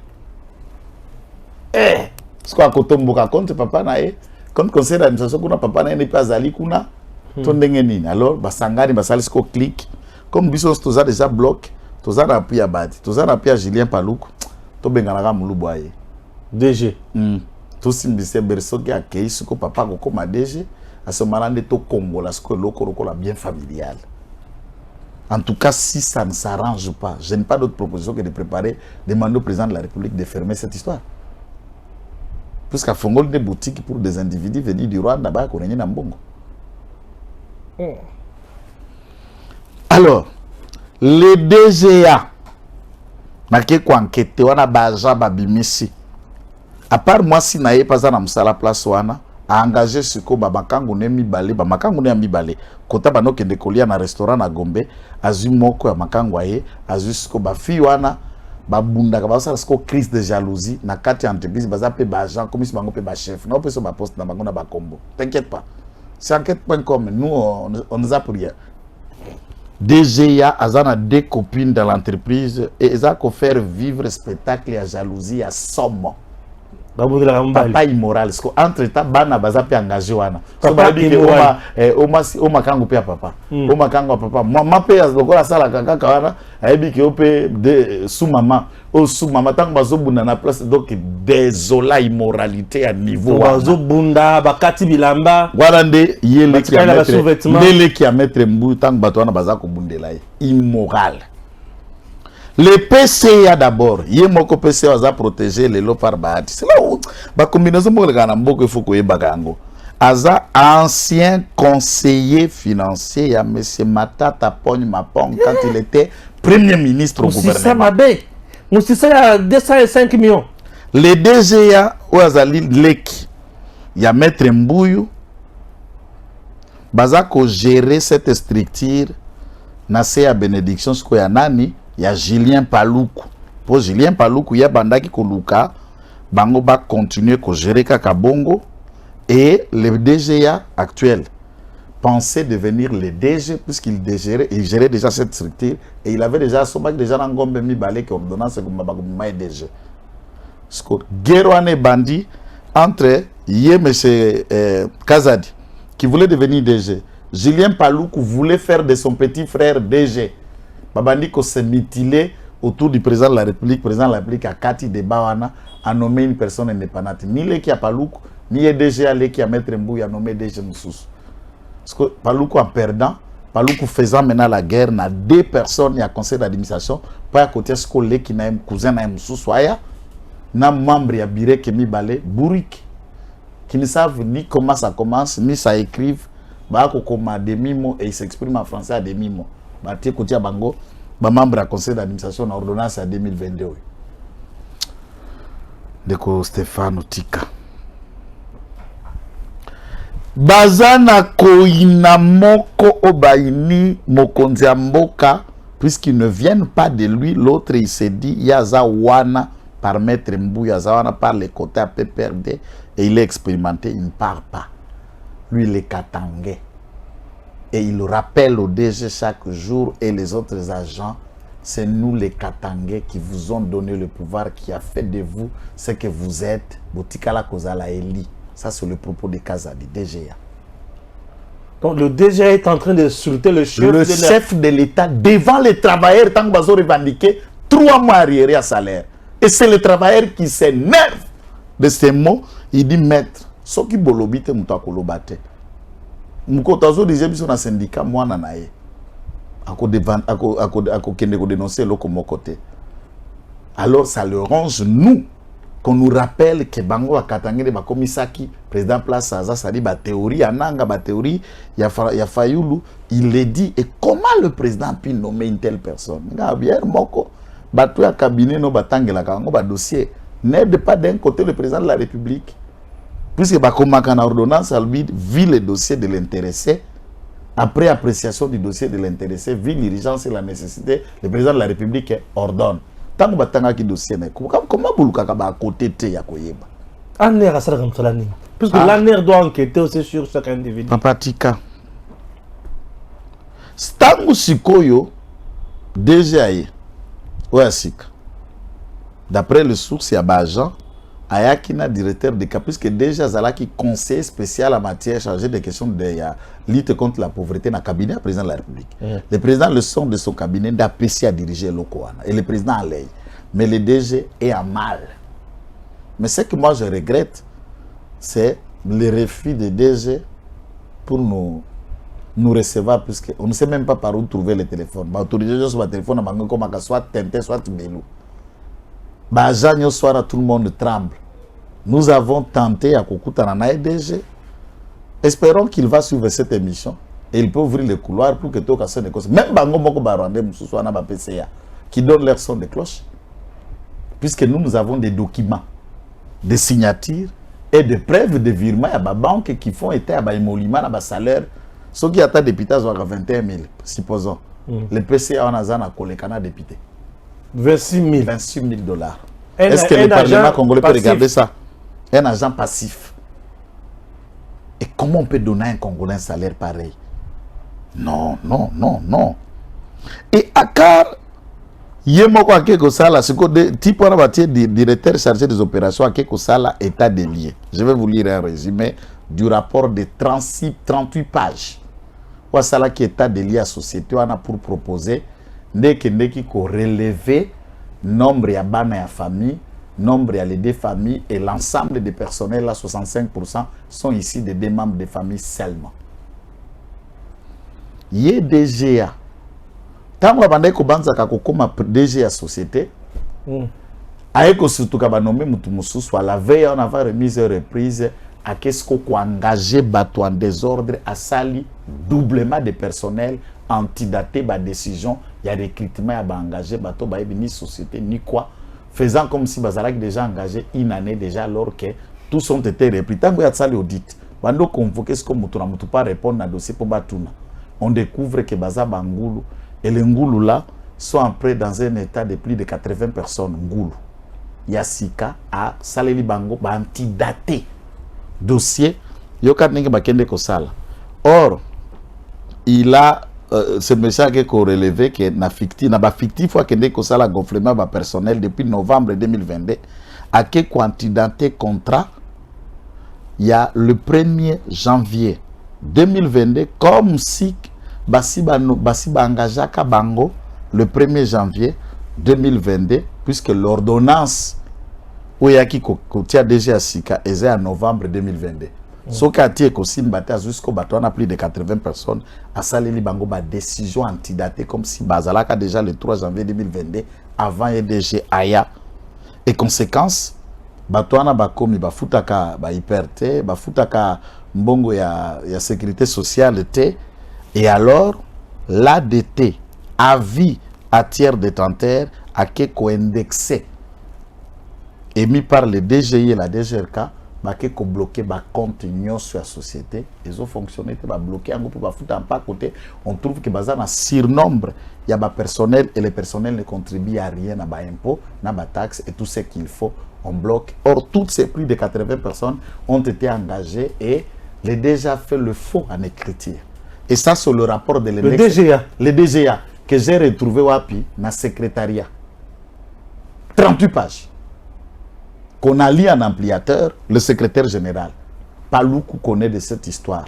Eh. Ce qu'on a kotomboka compte papa na comme conseil d'administration kuna papa na n'est pas ali kuna tondenge nini alors basangani basali ko click comme biso toza déjà bloc toza na appui abati toza na appui Julien Paluku to bengana mulubu aye DG to simbise berso ki akei siko papa ko koma DG à ce moment là to kongola siko loko la bien familial. En tout cas, si ça ne s'arrange pas, je n'ai pas d'autre proposition que de préparer, demander au président de la République de fermer cette histoire. Puisqu'à Fongol des boutiques pour des individus venus du Rwanda, bah, qu'on est dans Bongo. Alors, les DGA, marqué quoi enquête, on a baja babimisi. À part moi, si naïe pas à la place wana, a engagé ce que Babakango ne mi balé, Bamakango ne mi balé. Kota bano ke dekolia na restaurant na Gombe, azu moko ya makango aye, azu ce que ba fi wana. Babunda kabasa ko crise de jalousie na kati entreprise baza pe ba agent comme si bango pe ba chef na pe so ba poste na bango na ba combo. T'inquiète pas. C'est enquête.com, nous on nous a pour rien. DGA azana deux copines dans l'entreprise et ils ont faire vivre spectacle à jalousie à somme. Papa immoral. Entre temps bana baza pe engagé wana. So ba bi oma kango pe papa. Oma kango papa. Moi pe lokola sala kaka wana ayebi ke ope de sous maman. O sous maman tango bazo bunda na place donc désolé immoralité à niveau wana. Bazo bunda bakati bilamba. Voilà nde yele qui a mettre mbu tango bato wana baza ko bundela immoral. Le PCA d'abord, yemoko PCA a protégé les lots par Bahati. C'est là où la combinaison de il faut que bagango. Aza ancien conseiller financier, il y a M. Matata Pogne Mapong quand il était premier ministre au gouvernement. Moussissa il y a 205 millions. Les DGA ou Azali Leki, il y a Maître Mbouyou, Bazako gérer cette structure, Nassé à bénédiction, ce qu'il y a nani. Il y a Julien Paluku. Pour Julien Paluku, il y a Bandaki Koluka. Bango va continuer à gérer Kakabongo. Et le DGA actuel pensait devenir le DG puisqu'il gérait déjà cette structure. Et il avait déjà son bac déjà dans Gombe Mibale qui ordonnance comme Mabagoma et DG. Guérouane Bandi entre M. Kazadi qui voulait devenir DG. Julien Paluku voulait faire de son petit frère DG. Babandi ko se mutilé autour du président de la République. Le président de la République a Kati de Bawana a nommé une personne indépendante. Ni le qui a Paluku, ni le DG allé qui a Maître Mbou a nommé DG Moussous. Parce que Paluku en perdant, Paluku faisant maintenant la guerre, na deux personnes il y a conseil d'administration. Pas à côté ce que qui n'a un cousin na Moussous soya, na membre ya Bire Kemi Balé, Bourik, qui ne savent ni comment ça commence, ni ça écrive. Bah comme à demi-mot et ils s'expriment en français à demi-mot. Baté côté à Bango, membre à conseil d'administration en ordonnance à 2022. Deko Stéphane Tika. Bazana koina moko obaini mokonzi mboka puisqu'ils ne viennent pas de lui, l'autre il s'est dit yaza wana par Maître Mbou, yaza wana par les côtés à PPRD et il est expérimenté, il ne part pas. Lui il est katangé. Et il rappelle au DG chaque jour et les autres agents c'est nous les Katangais qui vous ont donné le pouvoir, qui a fait de vous ce que vous êtes. Botikala Kozala Eli. Ça, c'est le propos de Kazadi, DGA. Donc le DGA est en train d'insulter le chef de l'État devant les travailleurs, tant qu'ils ont revendiqué 3 mois arriérés à salaire. Et c'est le travailleur qui s'énerve de ces mots. Il dit, maître, ce qui bolobite mouta kolobate. Moukotazo disait, sur un syndicat, moi, nanaye. Ako dénoncer l'autre côté. Alors ça le range nous qu'on nous rappelle que Bango a Katangé ba komisaki président place Aza ça dit ba théorie ananga ba théorie ya Fayulu il le dit et comment le président peut nommer une telle personne Gabriel Moko ba tout ya cabinet no batangela kango ba dossier n'aide pas d'un côté le président de la République puisque ba komaka na ordonnance lui vu le dossier de l'intéressé. Après appréciation du dossier de l'intéressé, vu l'urgence et la nécessité, le président de la République ordonne. Tant que batanga qui dossier, comment vous le à côté de Yakoyeba? Aner à ça comme ça l'année. Puisque l'ANER doit enquêter aussi sur chaque individu. Papatika. Stangu Sikoyo, DGAE, Ouassika. D'après le source, il y a Bajan. Ayakina, directeur de CAP, puisque déjà Zalaki conseiller spécial en matière chargé des questions de lutte contre la pauvreté dans le cabinet du président de la République. Le président le son de son cabinet d'apprécier à diriger l'Okoana. Et le président a l'air. Mais le DG est à mal. Mais ce que moi je regrette, c'est le refus de DG pour nous recevoir, puisqu'on ne sait même pas par où trouver le téléphone. Autoriser sur le téléphone, soit Tintin, soit Belou. Tout le monde tremble. Nous avons tenté à Kokoutana DG. Espérons qu'il va suivre cette émission et il peut ouvrir le couloir pour que tout le monde, même Bango Moko Barwande Moussouana PCA, qui donne leur son de cloche. Puisque nous avons des documents, des signatures et des preuves de virement à la banque qui font été à l'émolument à salaire. Ceux qui attendent députés ont 21 000, supposons. Le PCA en a un député. 26 000 dollars. Est-ce que le Parlement congolais peut regarder ça? Un agent passif. Et comment on peut donner à un Congolais un salaire pareil? Non, non, non, non. Et à car, Yemoko Akekosala, ce que type directeur chargé des opérations Akekosala, état des liens. Je vais vous lire un résumé du rapport de 38 pages. Ouassala qui état des liens à société, on a pour proposer qui relever nombre ya bana ya famille, nombre ya les deux familles et l'ensemble des personnels, là 65% sont ici des deux membres de famille seulement. Yé DGA. Tant que bande ko banza ka kokoma DGA société. Aeko surtout ka banomé mutu mususu à la veille on avait remise et reprise à qu'est-ce qu'on engagé bateau en désordre à sali doublement de personnel antidaté ba décision. Il y a recrutement, il y a engagé, bateau, ni société, ni quoi. Faisant comme si Bazalak déjà engagé une année déjà alors que tous ont été repris. Tant qu'il y a ça l'audit, quand on convoque ce qu'on ne peut pas répondre à un dossier pour Batouna, on découvre que Baza Bangoulou et les Ngoulou là sont entrés dans un état de plus de 80 personnes. Ngoulou. Yassika a Saleli Bango, antidaté. Dossier, Yokat Nenge Bakende Kosala. Or, il a ce monsieur qui est relevé que na fictif fois qu'il y a un gonflement personnel depuis novembre 2022 à qui quantidaté contrat il y a le 1er janvier 2022 comme si basiba engagé à Bango le 1er janvier 2022 puisque l'ordonnance où il y a qui coûtait déjà Sika est en novembre 2022. Ce qui a été jusqu'au bateau, on a plus de 80 personnes. À Saleli Bango, décision antidatée comme si Bazalaka déjà le 3 janvier 2022, avant EDG Aya. Et conséquence, bateau on a bakomi bafutaka hyperté, bafutaka mbongo ya sécurité sociale té. Et alors, l'ADT, avis à tiers détenteur, a qu'est indexé, émis par le DGI et la DGRK. Qui ont bloqué les comptes sur la société, ils ont fonctionné, ils ont bloqué, pas côté. On trouve que dans un surnombre, il y a des personnel et les personnels ne contribuent à rien à l'impôt, à la taxe et tout ce qu'il faut, on bloque. Or, toutes ces plus de 80 personnes ont été engagées et les déjà fait le faux en écriture. Et ça, c'est le rapport de le DGA. Le DGA. que j'ai retrouvé wapi na secrétariat. 38 pages. Qu'on a lu en ampliateur, le secrétaire général. Paloukou connaît de cette histoire.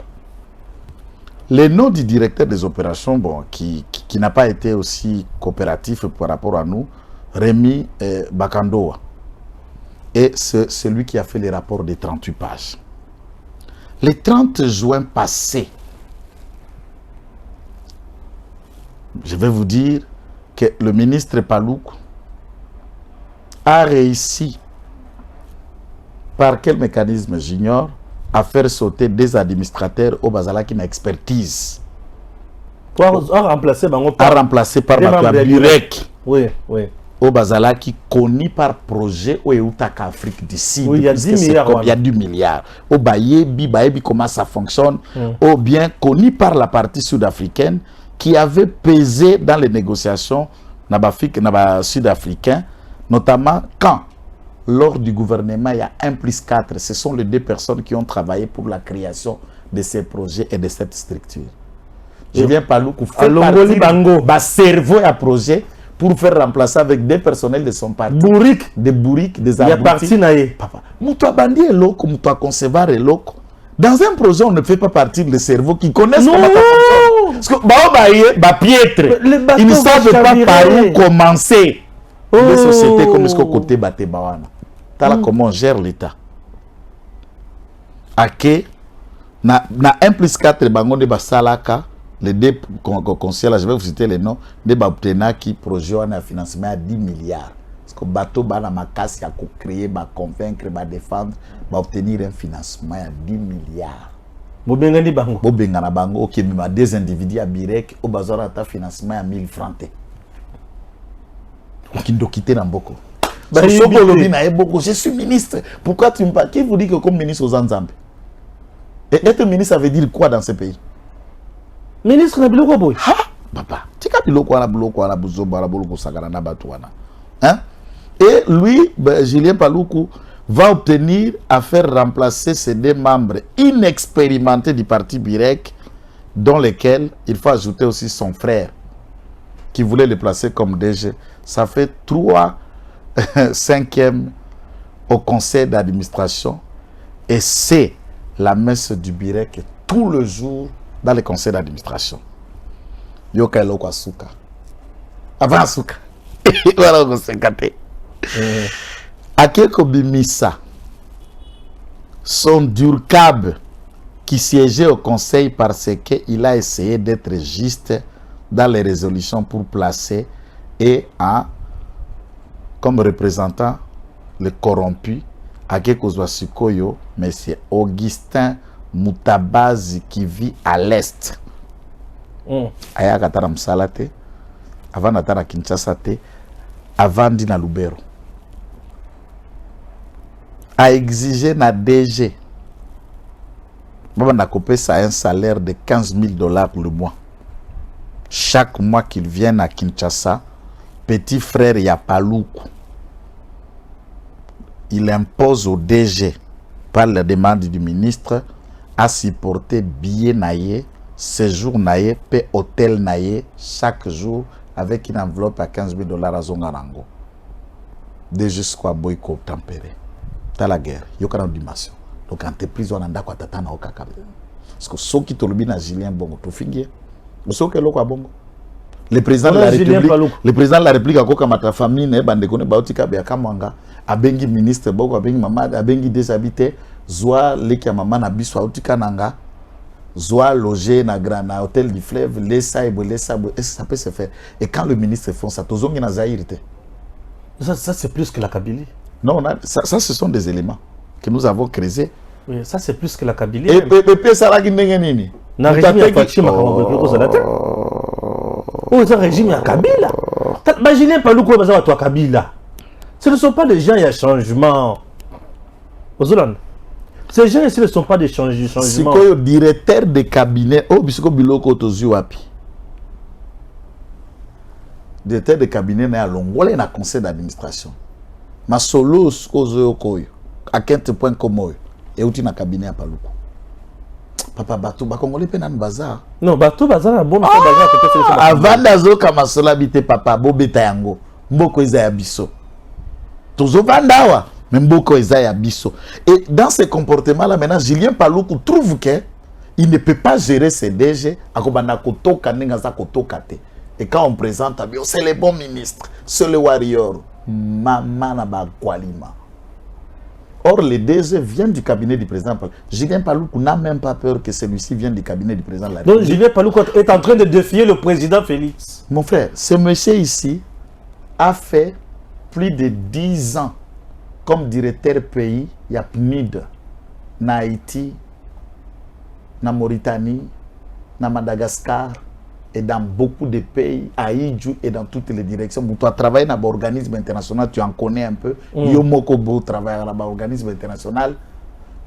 Le nom du directeur des opérations, bon, qui n'a pas été aussi coopératif par rapport à nous, Rémi Bakandoa. Et c'est celui qui a fait les rapports des 38 pages. Le 30 juin passé, je vais vous dire que le ministre Paloukou a réussi, par quel mécanisme j'ignore, à faire sauter des administrateurs au Bazala qui n'a expertise. Pour remplacer par Burek. Oui, oui. Au Bazala qui connu par projet au Eutaka Afrique du Sud. Oui, il y a 10 milliards. Il y a 10 milliards. Au Bayebi, comment ça fonctionne. Ou bien connu par la partie sud-africaine qui avait pesé dans les négociations sud-africains, notamment quand lors du gouvernement, il y a 1+4. Ce sont les 2 personnes qui ont travaillé pour la création de ces projets et de cette structure. Julien Paloukou fait partie cerveau à projet pour faire remplacer avec 2 personnels de son parti. Des bourriques, des abrutis. Il y a parti naïe. Papa, Moutoua Bandi est loco, Moutoua Concevoir est loco. Dans un projet, on ne fait pas partie des cerveaux qui connaissent comment ça fonctionne. Parce que piètre, ils ne savent pas par où commencer. Les sociétés comme ce côté Baté Bawana. Tala comment on gère l'État. Ake, na 1+4 bango de Basalaka, les 2 conseillers, je vais vous citer les noms, de Babtena qui projet un financement à 10 milliards. Parce que bateau bana makasi a créer, ba convaincre, ba défendre, ba obtenir un financement à 10 milliards. Bobengani bango. Bobengana bango, ok, mais des individus à Birek, au bazar à ta financement à 1000 francs. Qui doit quitter Namboko. Je suis ministre. Pourquoi tu me parles? Qui vous dit que comme ministre aux Anzambes? Et être ministre, ça veut dire quoi dans ce pays? Ministre na biloko boy. Ha, papa. Tika biloko na biloko na buzoba na biloko sakana na batuana. Hein? Et lui, Julien Paloukou va obtenir à faire remplacer ces 2 membres inexpérimentés du parti Birek, dont lesquels il faut ajouter aussi son frère qui voulait le placer comme DG. Ça fait 3 5e au conseil d'administration et c'est la messe du Birek tout le jour dans le conseil d'administration. Yoka eloko asuka. Avant asuka. Voilà on s'est gâté. Akeko Bimisa, son Durkab qui siégeait au conseil parce qu'il a essayé d'être juste dans les résolutions pour placer et comme représentant le corrompu Akeko Zwasikoyo, M. Augustin Moutabazi qui vit à l'est. Aya katara msalate avant natara Kinshasa te avant dina Lubero a exigé na DG n'a coupé ça un salaire de 15 000 $ le mois. Chaque mois qu'il vienne à Kinshasa, petit frère Yapaloukou, il impose au DG, par la demande du ministre, à supporter billet naïe, séjour naïe, paie hôtel naïe, chaque jour, avec une enveloppe à 15 000 $ à Zongarango. DG Squad Boyko tempéré. T'as la guerre, il y a une dimension. Donc, entreprise, on a un tata na okaka. Parce que ceux qui t'ont bien à Julien Bongo, tout finir. Mais ceux qui l'ont à Bongo. Le président de la République, a quoi ma famille, ne bande kone baotika biaka mwanga, abengi ministre Bongo, abengi maman, abengi déshabité, zoa leki maman na biso aotika nanga, zoa loger na grand hôtel du fleuve, laissa et est-ce que ça peut se faire? Et quand le ministre fait ça, tozongi na zaïrité. Ça c'est plus que la Kabylie. Non, ça ce sont des éléments que nous avons créés. Oui, ça c'est plus que la Kabylie. Et puis ça là qui n'est nini. Na régime ya Fatima oh, c'est un régime à Kabila. Imaginez pas le coup de toi Kabila. Ce ne sont pas des gens, il y a changement. Ces gens ici ne sont pas des changements. Si le directeur de cabinet, oh, bisoko biloko tozu wapi. Directeur de cabinet na longole na conseil d'administration. Ma solo skozo koyo. À quel point comme et outi na cabinet à Paloukou. papa bato ba congolais pe nan bazar Non, bateau bazar bon bazar peut-être avant d'azo kama sola bité papa bo beta yango mboko eza ya biso tozo vandawa mais mboko eza ya biso. Et dans ces comportements là maintenant Julien Paluku trouve que il ne peut pas gérer ses DG akobana kotoka ninga za kotoka te. Et quand on présente c'est le bon ministre, c'est le warrior mama na ba kwalima. Or, les DG viennent du cabinet du président. Julien Paluku n'a même pas peur que celui-ci vienne du cabinet du président de la République. Donc, Julien Paluku est en train de défier le président Félix. Mon frère, ce monsieur ici a fait plus de 10 ans comme directeur pays. Il y a PNUD, na Haïti, na Mauritanie, na Madagascar et dans beaucoup de pays, à Idjou et dans toutes les directions. Tu as travaillé dans l'organisme international, tu en connais un peu. Yomokobo travaille dans l'organisme international.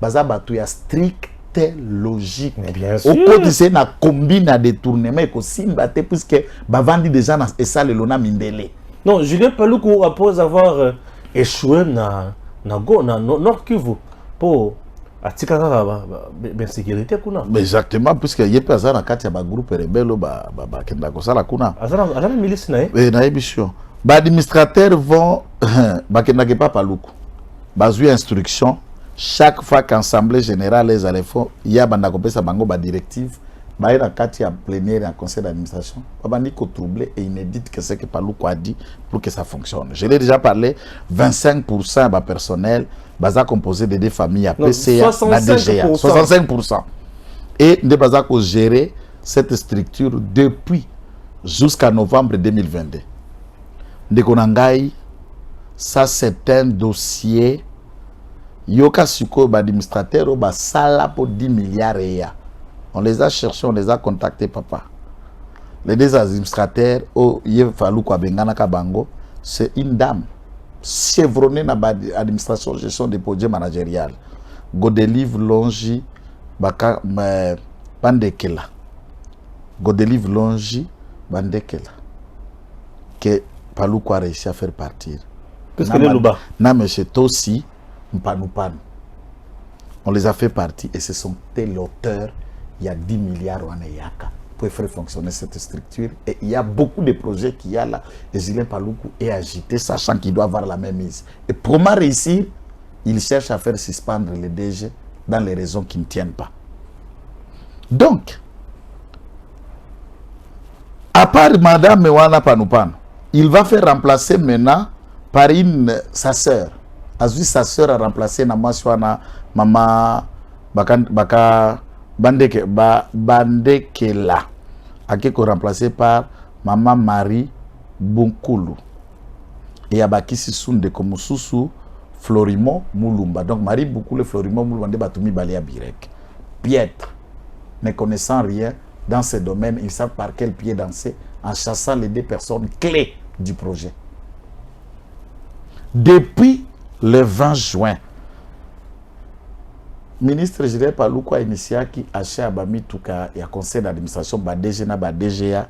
Bazaba, tu as strict logique. Mais bien sûr. Au côté, c'est une combine à détournement et puisque Bavandi déjà et ça le lona mindele. Non, Julien Paluku, après avoir échoué dans Nord Kivu pour sécurité kuna. Exactement, puisque il y a pas ça dans quatre groupe rebelle kenda ko sala kuna. Azana milice na na émission. Ba administrateurs vont kenda ke pas Paluku. Bazui instruction chaque fois qu'assemblée générale les alefo il y a banda ko pesa bango ba directive ba ira kati ya plénière en conseil d'administration. Babandi ko troubler et inédite que c'est que Paluku a dit pour que ça fonctionne. Je l'ai déjà parlé, 25% ba personnel baza composé de deux familles à PCA, la DGA, 65%. Et de baza ko gérer cette structure depuis jusqu'à novembre 2022. Ndekonangai, ça c'est un dossier yoka suko ba administrateur ba sala pour 10 milliards et on les a cherchés, on les a contactés papa. Les deux administrateurs au Yefalu kwa bengana kabango, c'est une dame chevronnée dans l'administration gestion des projets managériels. Godelive Longi baka bandekela. Godelive Longi bandekela. Que Paluku a réussi à faire partir. Qu'est-ce que le bas? Non mais c'est aussi Mpanou. On les a fait partir et ce sont l'auteur. Il y a 10 milliards en Eyaka pour faire fonctionner cette structure. Et il y a beaucoup de projets qu'il y a là. Et Julien Paluku est agité, sachant qu'il doit avoir la même mise. Et pour moi réussir, il cherche à faire suspendre les DG dans les raisons qui ne tiennent pas. Donc, à part Madame Mewana Panoupan, il va faire remplacer maintenant par sa sœur. Azui sa sœur a remplacé Namaswana Mama Baka Bandekela. Akeko remplacé par Maman Marie Bunkulu. Et Abaki Sissunde comme Soussou Florimon Moulumba. Donc Marie Bunkulu Florimon Moulumba de Batoumi Balia Birek. Piètre, ne connaissant rien dans ce domaine, ils savent par quel pied danser en chassant les deux personnes clés du projet. Depuis le 20 juin, ministre Julien Paluku a initié qui achat Abami Touka et a conseil d'administration BADG na BADGA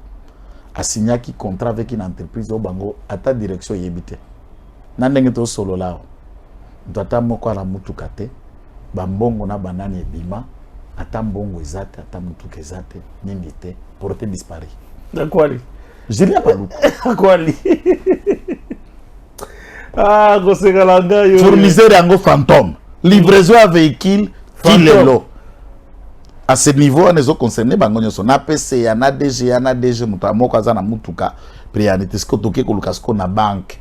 a signé qui contrat avec une entreprise au Bango à ta direction yébité. Nandenge to solo lao. Ndata moko ala mutuka te, bambongo na banani ebima, ata mbongo ezate, ata mutuka ezate, nini te, porté disparu. D'akwali. Julien Paluku. D'akwali. Ah, Gosegalanga yo. Fournisseur yango fantôme. Livraison à véhicule qui le lot. À ce niveau, on est concerné bangonyo son APC, na DG, na DG mutamoko azana mutuka priorité ce que toke kolukasko na banque.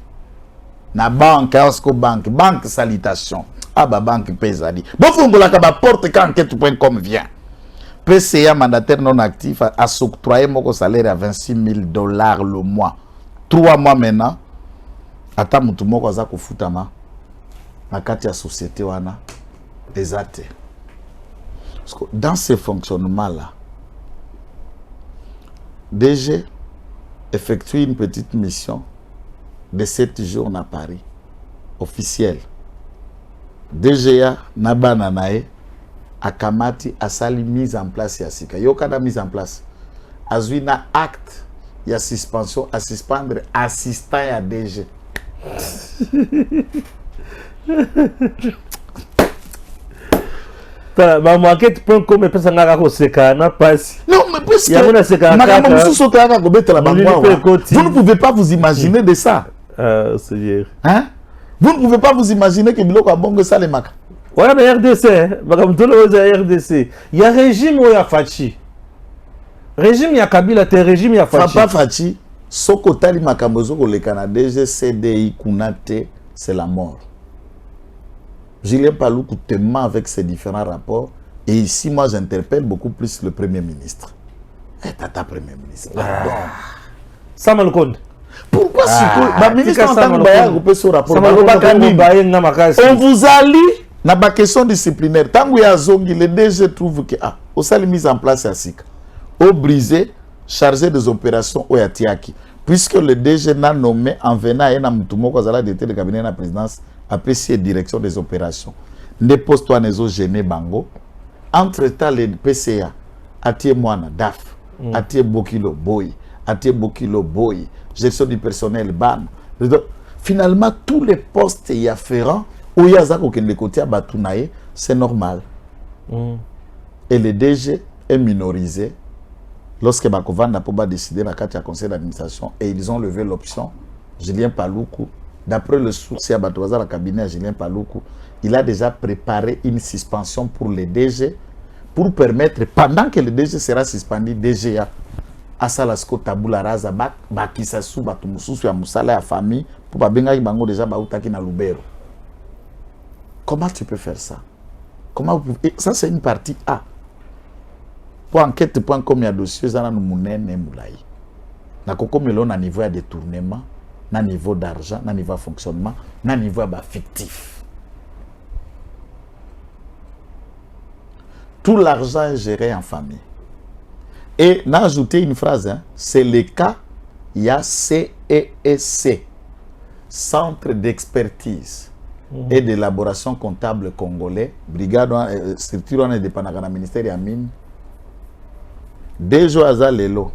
Na banque, asko banque, banque salutation. Ah ba banque pesali. Bon fongola ka ba porte enquête.com vient. PCA mandataire non actif a s'octroyé mon salaire à $26,000 le mois. 3 mois maintenant. Ata mutu moko aza kofutama na kati ya société wana ezate. Dans ce fonctionnement là, DG effectue une petite mission de 7 jours à Paris, officielle. DGA nabana nae akamati asali mise en place ya sika. Yokana mise en place. Azui na acte ya suspension à suspendre assistant à DG. Enquête.com et puis ça n'a pas passé. Non, mais puisque Il y a mon ACK4, vous ne pouvez pas vous imaginer de ça. C'est bien. Hein? Vous ne pouvez pas vous imaginer que Biloko a bon ça les macs. Voilà, mais RDC, RDC. Il y a régime ou il y a Fachi. Régime, il y a Kabila, régime, il y a Fachi. Pas Fachi. Soko tali makambozo ko le Canada, CDI Kunate, c'est la mort. Julien Paloukou te ment avec ses différents rapports. Et ici, moi, j'interpelle beaucoup plus le Premier ministre. Et tata Premier ministre. Samuel Konde. Pourquoi le ministre en tant que groupe ce rapport? On vous a lu dans la question disciplinaire. Tant que le DG trouve que au salle mise en place à SIC, au brisé, chargé des opérations au Yatiaki. Puisque le DG n'a nommé en venant à Namoutumo Kozala d'été de cabinet de la présidence apprécié direction des opérations. Ne poste-toi nezo gêné bango. Entre-temps, les PCA, Atie Moana, DAF, Atie Bokilo Boy, Atie Bokilo Boy, gestion du personnel, BAN. Finalement, tous les postes y afférents, où il y a ça le côté à Batounaye, c'est normal. Et le DG est minorisé. Lorsque Bakovan n'a pas décidé la carte à conseil d'administration et ils ont levé l'option, Julien Paloukou, d'après le source à Batouaza, le cabinet à Julien Paloukou, il a déjà préparé une suspension pour les DG pour permettre, pendant que le DG sera suspendu, DGA, Asalasko Taboula Raza, Bakisasu, Batumususu, ya Moussala, ya famille, pour pas bien bango déjà Baoutaki na Lubero. Comment tu peux faire ça? Comment vous pouvez... Ça, c'est une partie A. Pour enquête.com, il y a dossier, ça nous mounène et moulaï. Na koko melon na niveau de détournement, na niveau d'argent, na niveau de fonctionnement, na niveau fictif. Tout l'argent est géré en famille. Et n'a ajouté une phrase, hein, c'est le cas, il y a CEEC, Centre d'expertise et d'élaboration comptable congolais, brigade, structure indépendante dans le ministère de la Mine. Déjà, Aza Lelo,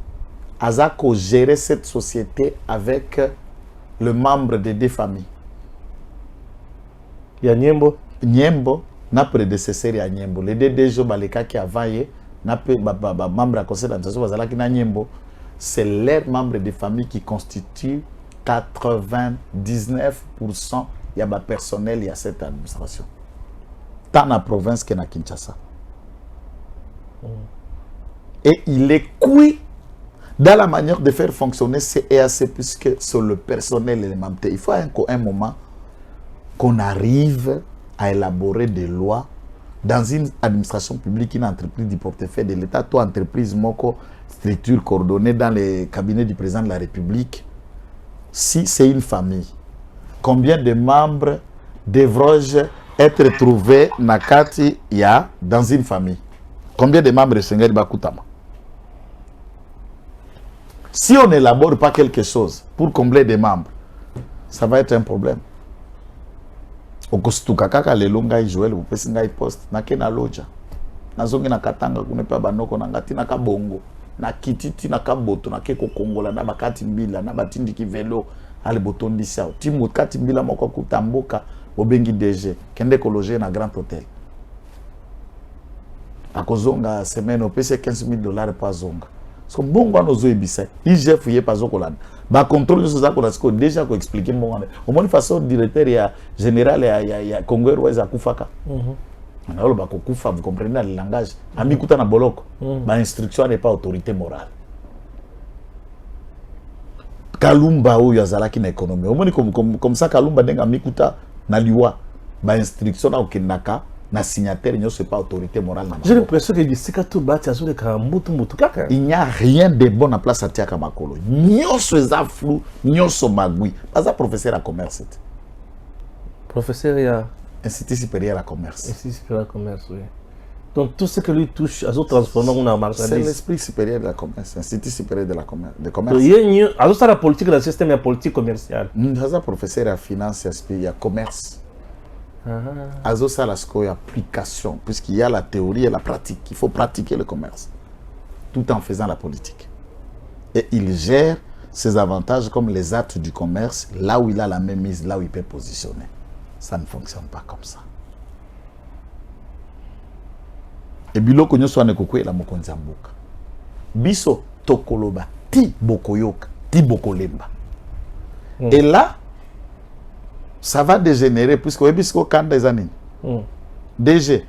Aza ko gérer cette société avec le membre de deux familles. Il y a Niembo. Niembo, n'a prédécesseur à Niembo. Les deux déjà, baleka qui avaient, n'a pas membre à conseil d'administration, Bazala qui n'a Niembo. C'est leur membre de famille qui constitue 99%. Il y a des personnel, il y a cette administration. Tant dans la province que dans Kinshasa. Et il est cuit dans la manière de faire fonctionner ces EAC puisque c'est le personnel élémentaire. Il faut un moment qu'on arrive à élaborer des lois dans une administration publique, une entreprise du portefeuille de l'État, toi entreprise, moko, structure coordonnée dans les cabinets du président de la République. Si c'est une famille, combien de membres devrais-je être trouvés dans une famille? Combien de membres de Seigneur Bakutama? Si on n'élabore pas quelque chose pour combler des membres, ça va être un problème. Au kostuka kaka lelo ngai Joel upesi ngai post na kena loja nazongi na katanga kunepa banoko na ngati na kabongo na kititi na kaboto na keko kongola na bakati mbila na batindi ki velo ale botondi sao timu kati mbila moko kutamboka obengi DG kende ko loger na Grand Hôtel akozonga semaine opesi $15,000 pa zonga. Parce que bon on ozo ebisa IGF yé pas zokolana ba contrôle ce ça qu'on déjà ko expliquer mon au moins façon directeur ya général ya Congo Rweza kufaka on a ba ko kufa vous comprenez le langage ami kuta na boloko ba instruction n'est pas autorité morale. Kalumba ou yazalaki na économie au moins comme ça Kalumba denga mikuta na liwa ba instruction na okendaka na signataire n'y a pas autorité morale. J'ai l'impression que d'ici quand tout bâti sur les kamutu kaka. Il n'y a rien de bon en place à Tiaka Makolo. Nyon se zaflou, nyon se magui. Pas ça professeur à commerce. Professeur ya Institut supérieur à commerce. Institut supérieur à commerce, oui. Donc tout ce que lui touche, à transformer en marchandise. C'est l'esprit supérieur de la commerce, Institut supérieur de la commerce. Il y a la politique, le système est politique commerciale. Ça professeur à finance, il y a commerce. Azo ça la application, puisqu'il y a la théorie et la pratique. Il faut pratiquer le commerce, tout en faisant la politique. Et il gère ses avantages comme les actes du commerce, là où il a la même mise, là où il peut positionner. Ça ne fonctionne pas comme ça. et biloko nyonso ane kokwela mokonzi ya mboka biso tokoloba ti bokoyoka ti bokolemba. Et là ça va dégénérer puisque oyebisko kanda eza nini DG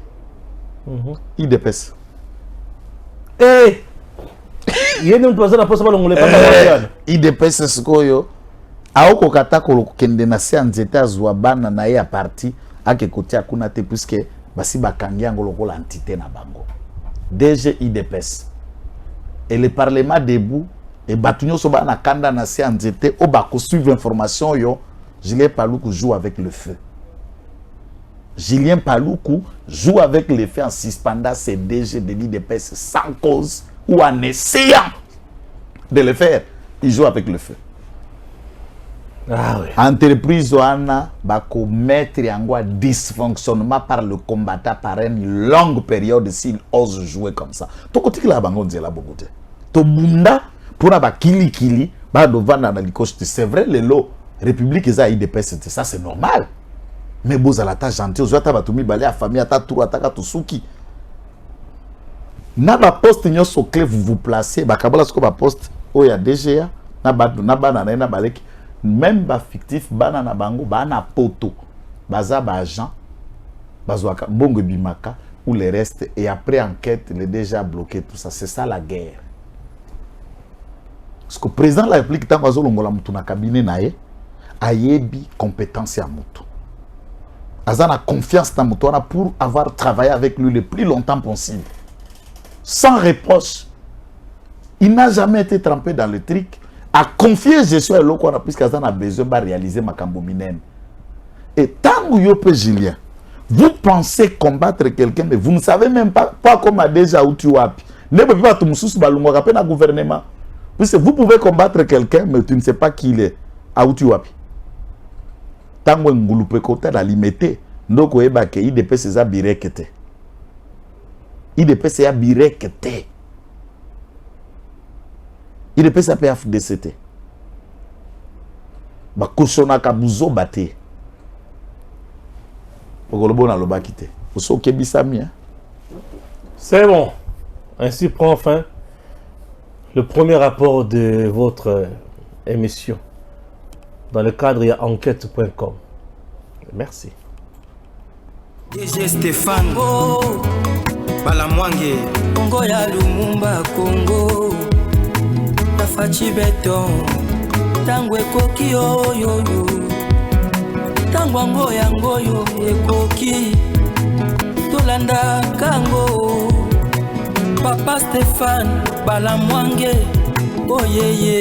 IDPS yene mtu azana posa balongole pa IDPS sikoyo aoko kata kokende na se nzete azwa bana na ye a parti akekotia kuna te puisque basi bakangi yango lokola entité na bango DG IDPS et le parlement debout et batunyo so bana kanda na se nzete o ba ko suivre information yo. Julien Paluku joue avec le feu. Julien Paluku joue avec le feu en suspendant ses DG de l'IDPS sans cause ou en essayant de le faire. Il joue avec le feu. Ah oui. Entreprise Oana va commettre un dysfonctionnement par le combattant par une longue période s'il ose jouer comme ça. To côté la bango nzela bogote. To bunda pour aba kili ba dovana na likoste. C'est vrai le lot République eza IDPS ça c'est normal. Mais boza la ta gentil aux ata batumi balé à famille ata tour ataka tosuki. Na ba poste nyoso clé vous placez ba kabala sko ba poste o ya DGA na bana na baleki même ba fictif bana na bango bana poto baza ba agent bazwaka bongo bimaka ou le reste et après enquête le déjà bloqué tout ça c'est ça la guerre. Parce que le président de la République tant bazo longola mutu na cabinet nae ayebi compétence à mutu. Azana confiance dans mutu pour avoir travaillé avec lui le plus longtemps possible. Sans reproche. Il n'a jamais été trempé dans le truc. A confier gestion à l'eau puisque Azana a besoin de réaliser ma cambominen. Et tant que Yope Julien, vous pensez combattre quelqu'un, mais vous ne savez même pas comment déjà où tu as. Ne pouvez pas tout me balungo rappel à gouvernement. Puisque vous pouvez combattre quelqu'un, mais tu ne sais pas qui il est. À où tu as. Tant que vous pouvez côté la limiter, donc vous avez que IDPS c'est birekete. IDPS c'est birekete. IDPS c'est PFDCT. Ba koshona kabuzo bate. C'est bon. Ainsi prend fin le premier rapport de votre émission. Dans le cadre de enquête.com. Merci. DG Stéphane Balamwange Congo ya Lumumba Congo Tafachi Beton Tangwe Koki yo Tangwango yango yo Ekoki Tolanda Kango Papa Stéphane Balamwange Oyeye